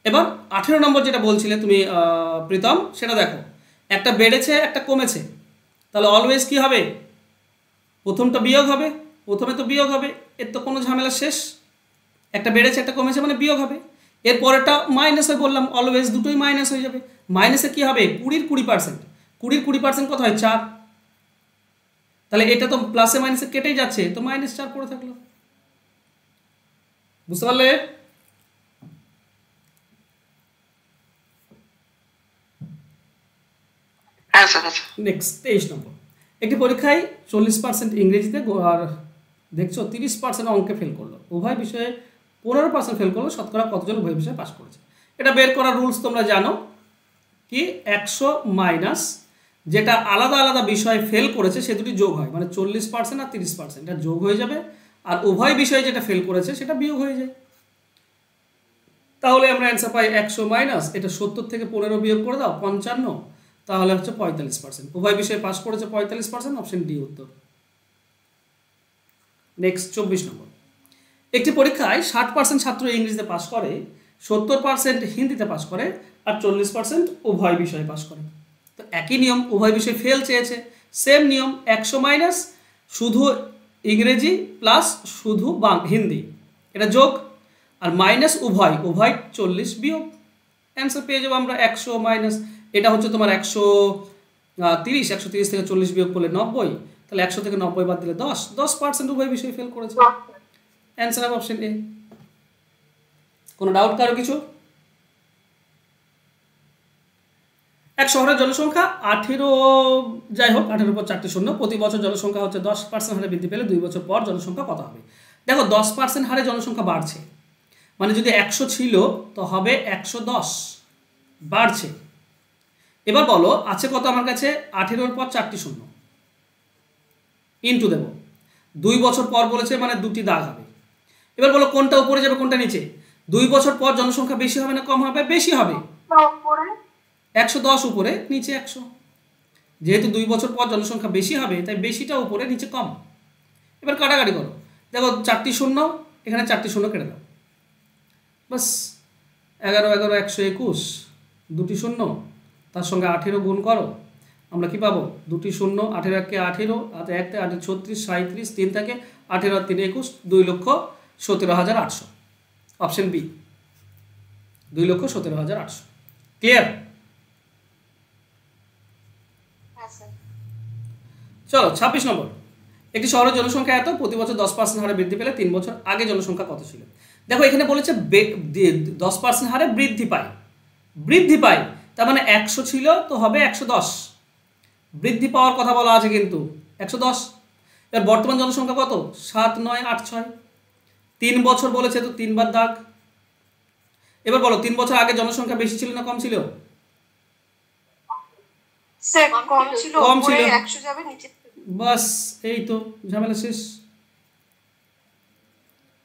Speaker 1: এবার 18 নম্বর যেটা বলছিলে তুমি প্রীতম, সেটা দেখো, একটা বেড়েছে একটা কমেছে, তাহলে অলওয়েজ কি হবে, প্রথমটা বিয়োগ হবে, প্রথমে তো বিয়োগ হবে, এর তো কোনো ঝামেলা শেষ, একটা বেড়েছে একটা কমেছে মানে বিয়োগ হবে। এর পরেরটা মাইনাস হয় বললাম, অলওয়েজ দুটোই মাইনাস হয়ে যাবে। মাইনাসে কি হবে, 20 × 20%, 20 × 20% কত হয় 4, তাহলে এটা তো প্লাসে মাইনাসে কেটেই যাচ্ছে, তো -4 পড়ে থাকলো। বুঝতে পারলে?
Speaker 5: হ্যাঁ স্যার।
Speaker 1: নেক্সট 23 নম্বর। একটি পরীক্ষায় 40% ইংরেজিতে আর দেখছো 30% অঙ্কে ফেল করলো, উভয় বিষয়ে 15% ফেল করলো, শতকরা কতজন উভয় বিষয়ে পাস করেছে? এটা বের করার রুলস তোমরা জানো কি, 100 মাইনাস যেটা আলাদা আলাদা বিষয়ে ফেল করেছে সে দুটি যোগ হয়, মানে 40% আর 30% এটা যোগ হয়ে যাবে, আর উভয় বিষয়ে যেটা ফেল করেছে সেটা বিয়োগ হয়ে যায়। তাহলে আমরা অ্যান্সার পাই 100 মাইনাস এটা 70 থেকে 15 বিয়োগ করে দাও 55, তাহলে হচ্ছে 45%। উভয় বিষয়ে পাস করেছে 45%, অপশন ডি উত্তর। নেক্সট 24 নম্বর। একটি পরীক্ষায় 60% ছাত্র ইংরেজিতে পাস করে, 70% হিন্দিতে পাস করে, আর 40% উভয় বিষয়ে পাস করে। তো একই নিয়ম, উভয় বিষয়ে ফেল চেয়েছে, সেম নিয়ম, 100 মাইনাস শুধু ইংরেজি প্লাস শুধু হিন্দি এটা যোগ, আর মাইনাস উভয় 40 বিয়োগ, অ্যান্সার পেয়ে যাবো আমরা 100 মাইনাস এটা হচ্ছে তোমার 130, 130 থেকে 40 বিয়োগ করলে 90, তাহলে 100 থেকে 90 বাদ দিলে 10% উভয় বিষয়ে ফেল করেছে, অ্যান্সার হবে অপশন এ। কোনো ডাউট কারো কিছু? এক শহরের জনসংখ্যা 18, যাই হোক 18 পর 4টি শূন্য, প্রতি বছর জনসংখ্যা হচ্ছে 10% হারে বৃদ্ধি পেলে 2 বছর পর জনসংখ্যা কত হবে? দেখো 10% হারে জনসংখ্যা বাড়ছে, মানে যদি 100 ছিল তো হবে 110, বাড়ছে। এবার বলো আছে কত আমার কাছে, 18-র পর 4টি শূন্য, ইন্টু দেব, 2 বছর পর বলেছে মানে 2টি দাগ হবে। এবার বলো কোনটা উপরে যাবে কোনটা নিচে? 2 বছর পর জনসংখ্যা বেশি হবে না কম হবে? বেশি হবে। 110 উপরে নিচে 100, যেহেতু 2 বছর পর জনসংখ্যা বেশি হবে তাই বেশিটা উপরে নিচে কম। এবার কাটাকাটি করো, দেখো 4টি শূন্য, এখানে 4টি শূন্য কেটে দাও, বাস 11 11 121, 2টি শূন্য, তার সঙ্গে 18 গুণ করো, আমরা কি পাবো? 2টি শূন্য, 18 1 18, আর 1 তে 8 36 37, 3 থাকে 18 আর 3 21, 2,17,800। Option B 2,17,800। ক্লিয়ার?
Speaker 4: হ্যাঁ স্যার।
Speaker 1: চলো 26 নম্বর। একটি শহরের জনসংখ্যা এত, প্রতি বছর 10% হারে বৃদ্ধি পেলে 3 বছর আগে জনসংখ্যা কত ছিল? দেখো এখানে বলেছে 10% হারে বৃদ্ধি পায়, বৃদ্ধি পায় তার মানে 100 ছিল তো হবে 110, বৃদ্ধি পাওয়ার কথা বলা আছে কিন্তু 110। এর বর্তমান জনসংখ্যা কত? 7 9 8 6, 3 বছর বলেছে তো 3 বার দাগ। এবার বলো 3 বছর আগে জনসংখ্যা বেশি ছিল না কম ছিল?
Speaker 4: স্যার কম ছিল,
Speaker 1: কম ছিল।
Speaker 4: উপরে 100 যাবে নিচে।
Speaker 1: বাস এই তো ঝামেলা শেষ।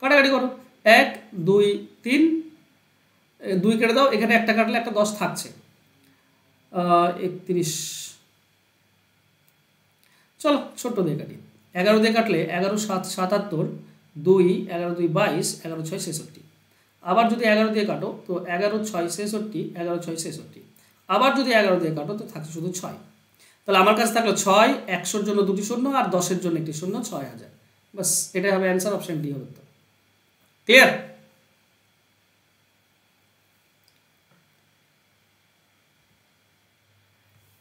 Speaker 1: কাটাকাটি করো, 1 2 3, 2 কেটে দাও, এখানে একটা কাটলে একটা 10 থাকছে, 31। চলো ছোট্ট দিয়ে কাটি, 11 দিয়ে কাটলে 11 7 77, 2 11 2 22, 11 6 66। আবার যদি 11 দিয়ে কাটো তো 11 6 66, 11 6 66। আবার যদি 11 দিয়ে কাটো তো থাকছে শুধু 6। তাহলে আমার কাছে থাকলো 6, 100-র জন্য 2টি শূন্য আর 10-এর জন্য 1টি শূন্য, 6000। বাস এটাই হবে অ্যান্সার, অপশন ডি হবে। তো ক্লিয়ার?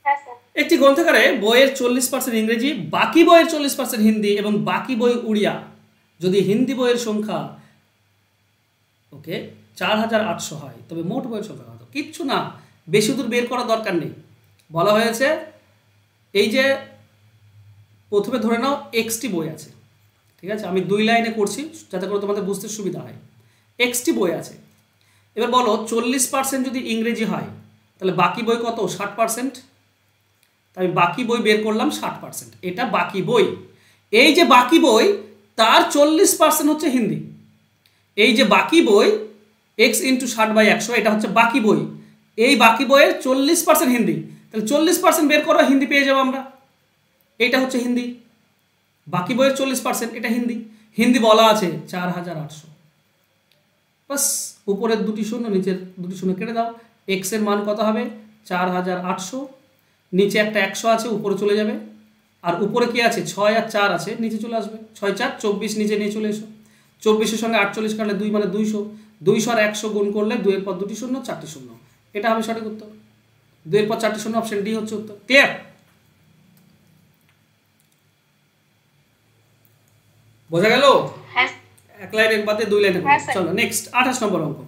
Speaker 4: হ্যাঁ স্যার।
Speaker 1: একটি গ্রন্থাগারে বইয়ের 40% ইংরেজি, বাকি বইয়ের 40% হিন্দি এবং বাকি বই উড়িয়া। যদি হিন্দি বইয়ের সংখ্যা ওকে 4800 হয় তবে মোট বইয়ের সংখ্যা কত? কিচ্ছু না, বেশি দূর বের করার দরকার নেই। বলা হয়েছে এই যে প্রথমে ধরে নাও এক্সটি বই আছে, ঠিক আছে, আমি 2 লাইনে করছি যাতে করে তোমাদের বুঝতে সুবিধা হয়। এক্সটি বই আছে, এবার বলো 40% যদি ইংরেজি হয় তাহলে বাকি বই কত? 60%। তাই বাকি বই বের করলাম 60%, এটা বাকি বই। এই যে বাকি বই তার 40% হচ্ছে হিন্দি। এই যে বাকি বই x × 60/100, এটা হচ্ছে বাকি বই। এই বাকি বইয়ের 40% হিন্দি, তাহলে 40% বের করো, হিন্দি পেয়ে যাবো আমরা। এইটা হচ্ছে হিন্দি, বাকি বইয়ের 40% এটা হিন্দি। হিন্দি বলা আছে 4800। বাস উপরের 2টি শূন্য নিচের 2টি শূন্য কেটে দাও, x এর মান কত হবে? 4800, নিচে একটা 100 আছে উপরে চলে যাবে, আর উপরে কি আছে? 6 আর 4 আছে নিচে চলে আসবে, 6 4 24, নিচে নিয়ে চলে এসো। 24-এর সঙ্গে 48 কাটলে 2 মানে 200, 200 আর 100 গুণ করলে 2 এর পর 2টি শূন্য 4টি শূন্য, এটা হবে সঠিক উত্তর। 2 এর পর 4টি শূন্য, অপশন ডি হচ্ছে উত্তর। ক্লিয়ার? বোঝা গেল?
Speaker 4: হ্যাঁ।
Speaker 1: এক লাইনের বাদে 2 লাইনে।
Speaker 4: হ্যাঁ, স্যার।
Speaker 1: চলো নেক্সট 28 নম্বর অঙ্ক।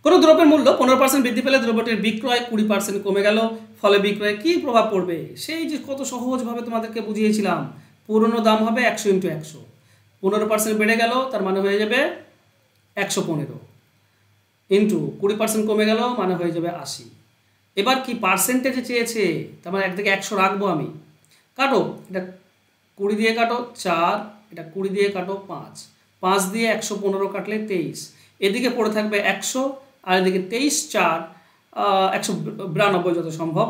Speaker 1: কোনো দ্রব্যের মূল্য 15% বৃদ্ধি পেলে দ্রব্যটির বিক্রয় 20% কমে গেল, ফলে বিক্রয়ে কি প্রভাব পড়বে? সেই যে কত সহজভাবে তোমাদেরকে বুঝিয়েছিলাম, পুরনো দাম হবে 100 × 100, 15% বেড়ে গেল তার মানে হয়ে যাবে 115, ইন্টু 20% কমে গেল মানে হয়ে যাবে 80। এবার কি পার্সেন্টেজে চেয়েছে, তার মানে একদিকে 100 রাখবো আমি। কাটো, এটা 20 দিয়ে কাটো 4, এটা 20 দিয়ে কাটো 5, 5 দিয়ে 115 কাটলে 23, এদিকে পড়ে থাকবে 100 আর এদিকে 23 4 192 যত সম্ভব,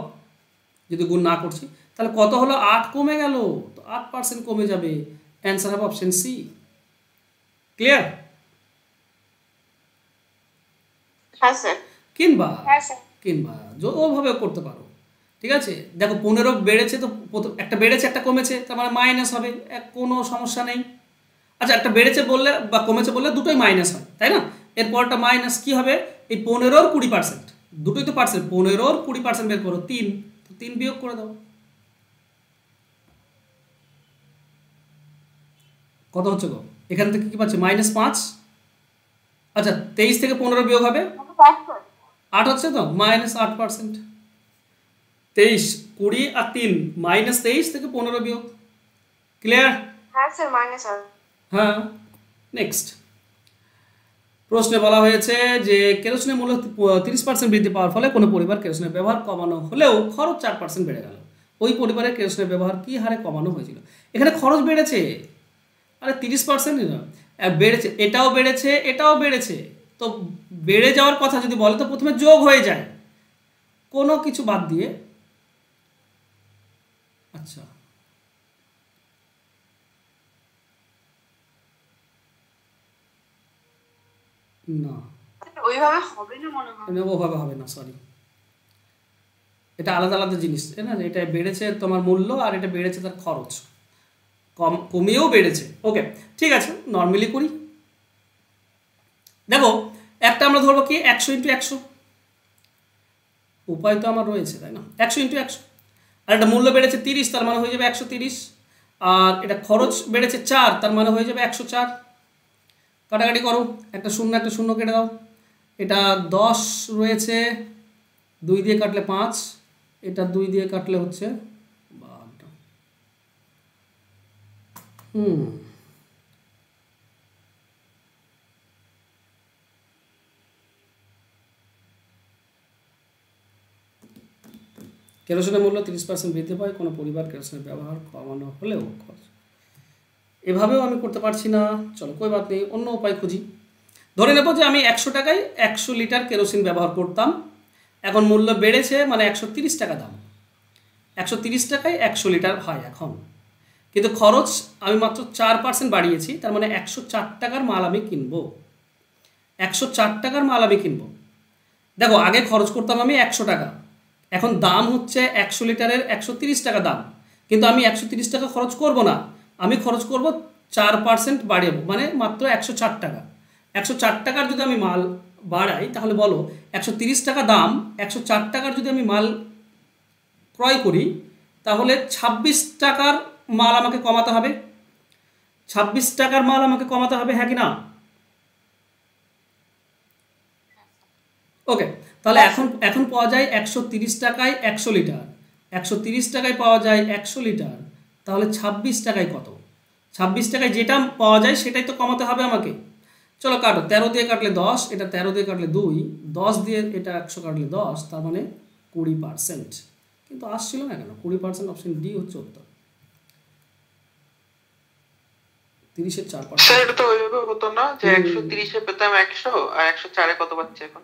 Speaker 1: যদি গুণ না করছি তাহলে কত হলো? 8 কমে গেল, তো 8% কমে যাবে, অ্যান্সার হবে অপশন সি। ক্লিয়ার?
Speaker 4: হ্যাঁ স্যার।
Speaker 1: কিংবা
Speaker 4: হ্যাঁ স্যার।
Speaker 1: কিংবা ওভাবে করতে পারো, ঠিক আছে। দেখো 15 বেড়েছে তো একটা বেড়েছে একটা কমেছে, তার মানে মাইনাস হবে, কোনো সমস্যা নেই। আচ্ছা একটা বেড়েছে বললে বা কমেছে বললে দুটোই মাইনাস হয়, তাই না? এরপরটা মাইনাস কি হবে? এই 15-র 20%, দুটোই তো পার্সেন্ট, 15-র 20% বের করো 3, তো 3 বিয়োগ করে দাও, কত হচ্ছে গো? এখান থেকে কি পাচ্ছে? -5। আচ্ছা 23 থেকে 15 বিয়োগ হবে 8 হচ্ছে তো, -8%। 23 20 আর 3, -23 থেকে 15 বিয়োগ। ক্লিয়ার?
Speaker 4: হ্যাঁ স্যার, মাইনাস আর।
Speaker 1: হ্যাঁ। নেক্সট প্রশ্নে বলা হয়েছে যে কেরোসিনের মূল্য 30% বৃদ্ধি পাওয়ার ফলে কোনো পরিবার কেরোসিনের ব্যবহার কমানো হলেও খরচ 4% বেড়ে গেল। ওই পরিবারের কেরোসিনের ব্যবহার কী হারে কমানো হয়েছিল? এখানে খরচ বেড়েছে, আরে 30% না, বেড়েছে, এটাও বেড়েছে, এটাও বেড়েছে। তো বেড়ে যাওয়ার কথা যদি বলে তো প্রথমে যোগ হয়ে যায়, কোনো কিছু বাদ দিয়ে। আচ্ছা, না
Speaker 4: ওইভাবে হবে না মনে হয়।
Speaker 1: ওভাবে হবে না, সরি, এটা আলাদা আলাদা জিনিস, তাই না? এটা বেড়েছে তোমার মূল্য আর এটা বেড়েছে তার খরচ, কমিয়েও বেড়েছে। ওকে, ঠিক আছে, নর্মালি করি। দেখো, একটা আমরা ধরবো কি 100 × 100, উপায় তো আমার রয়েছে, তাই না? 100 × 100, আর একটা মূল্য বেড়েছে 30, তার মানে হয়ে যাবে 130, আর এটা খরচ বেড়েছে 4, তার মানে হয়ে যাবে 104। কাটাকাটি করো, একটা শূন্য কেটে দাও। এটা 10 রয়েছে, 2 দিয়ে কাটলে 5, এটা 2 দিয়ে কাটলে হচ্ছে 12। কেরোসিনের মূল্য 30% বৃদ্ধি পায় কোনো পরিবার কেরোসিনের ব্যবহার কমানো হলেও খরচ। এভাবেও আমি করতে পারছি না, চলো কই বাত নেই, অন্য উপায় খুঁজি। ধরে নেব যে আমি 100 টাকায় 100 লিটার কেরোসিন ব্যবহার করতাম, এখন মূল্য বেড়েছে, মানে 130 টাকা দাম, 130 টাকায় 100 লিটার হয় এখন, কিন্তু খরচ আমি মাত্র 4% বাড়িয়েছি, তার মানে 104 টাকার মাল আমি কিনবো, 104 টাকার মাল আমি কিনবো। দেখো, আগে খরচ করতাম আমি 100 টাকা, এখন দাম হচ্ছে 100 লিটারের 130 টাকা দাম, কিন্তু আমি 130 টাকা খরচ করব না, আমি খরচ করব 4% বাড়াবো, মানে মাত্র 104 টাকা। 104 টাকার যদি আমি মাল বাড়াই, তাহলে বলো 130 টাকা দাম, 104 টাকার যদি আমি মাল ক্রয় করি, তাহলে 26 টাকার মাল আমাকে কমাতে হবে, 26 টাকার মাল আমাকে কমাতে হবে, হ্যাঁ কি না? ওকে, তাহলে এখন পাওয়া যায় 130 টাকায় 100 লিটার, 130 টাকায় পাওয়া যায় 100 লিটার, তাহলে 26 টাকায় কত? 26 টাকায় যেটা পাওয়া যায় সেটাই তো কমাতে হবে আমাকে। চলো কাটো, 13 দিয়ে কাটলে 10, এটা 13 দিয়ে কাটলে 2, 10 দিয়ে এটা 100 কাটলে 10, তার মানে 20%। কিন্তু আসছিল না কেন? 20%, অপশন ডি হচ্ছে উত্তর। 30-এর 4%।
Speaker 5: স্যার এটা তো ওইভাবে হতো না যে 130-এ পেতাম 100 আর 104-এ কত পাচ্ছে এখন?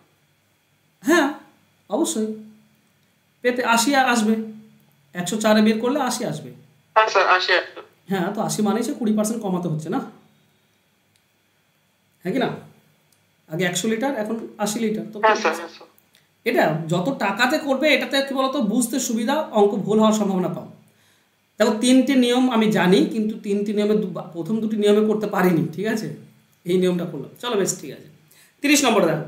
Speaker 1: হ্যাঁ, অবশ্যই পেতে 80 আসবে, 104-এ বের করলে 80 আসবে।
Speaker 5: হ্যাঁ স্যার, 80 আসবে।
Speaker 1: হ্যাঁ, তো 80 মানেই সে 20% কমাতে হচ্ছে না, হ্যাঁ কি না? আগে 100 লিটার, এখন 80 লিটার। তো
Speaker 5: হ্যাঁ স্যার, হ্যাঁ স্যার।
Speaker 1: এটা যত টাকাতে করবে, এটাতে কি বলতো বুঝতে সুবিধা, অঙ্ক ভুল হওয়ার সম্ভাবনা কম। দেখো, 3টে নিয়ম আমি জানি, কিন্তু 3টি নিয়মে প্রথম 2টি নিয়মে করতে পারিনি, ঠিক আছে? এই নিয়মটা করলাম, চলো বেশ, ঠিক আছে। 30 নম্বর দেখো,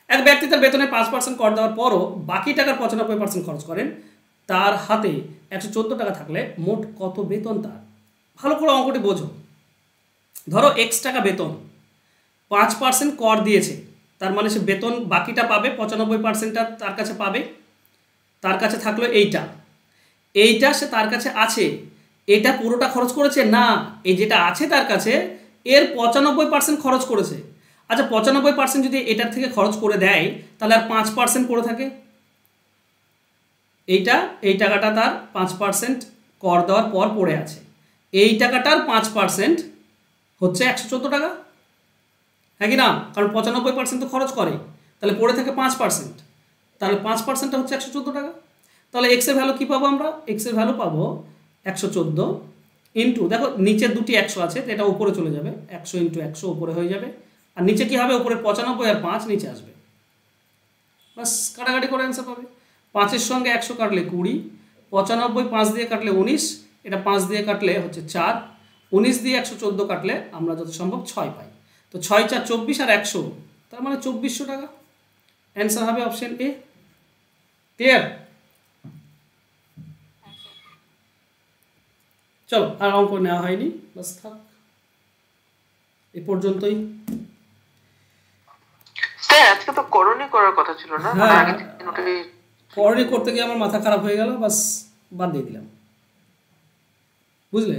Speaker 1: এক ব্যক্তি তার বেতনে 5% কর দেওয়ার পরও বাকি টাকার 95% খরচ করেন, তার হাতে 114 টাকা থাকলে মোট কত বেতন তার? ভালো করে অঙ্কটি বোঝো। ধরো x টাকা বেতন, 5% কর দিয়েছে, তার মানে সে বেতন বাকিটা পাবে, 95%টা তার কাছে পাবে, তার কাছে থাকলো এইটা সে তার কাছে আছে, এটা পুরোটা খরচ করেছে না, এই যেটা আছে তার কাছে এর 95% খরচ করেছে। আচ্ছা, 95% যদি এটার থেকে খরচ করে দেয়, তাহলে আর 5% পড়ে থাকে, এই টাকাটা তার 5% কর দেওয়ার পর পড়ে আছে, এই টাকাটার 5% হচ্ছে 114 টাকা, হ্যাঁ কি না? কারণ 95% তো খরচ করে, তাহলে পড়ে থাকে 5%, তাহলে 5%টা হচ্ছে 114 টাকা। তাহলে এক্সের ভ্যালু কী পাবো আমরা? এক্সের ভ্যালু পাবো 114 ইন্টু, দেখো নিচের দুটি 100 আছে, তো এটা উপরে চলে যাবে, 100 ইন্টু 100 উপরে হয়ে যাবে, আর নিচে কী হবে? উপরে 95 আর 5 নিচে আসবে, বাস কাটাকাটি করে অ্যান্সার পাবে। 5-এর সঙ্গে 100 কাটলে 20, 95 5 দিয়ে কাটলে 19, এটা 5 দিয়ে কাটলে হচ্ছে 4, 19 দিয়ে 114 কাটলে আমরা যত সম্ভব 6 পাই, তো 6 4 24 আর 100, তার মানে 2400 টাকা। অ্যান্সার হবে অপশন এ। ক্লিয়ার? চলো, আর অঙ্ক নেওয়া হয়নি, বাস থাক, এ পর্যন্তই।
Speaker 5: স্যার আজকে তো করণী করার কথা ছিল না?
Speaker 1: হ্যাঁ,
Speaker 5: আগে থেকে নোটে
Speaker 1: করণী করতে গিয়ে আমার মাথা খারাপ হয়ে গেল, বাস বাদ দিয়ে দিলাম, বুঝলে?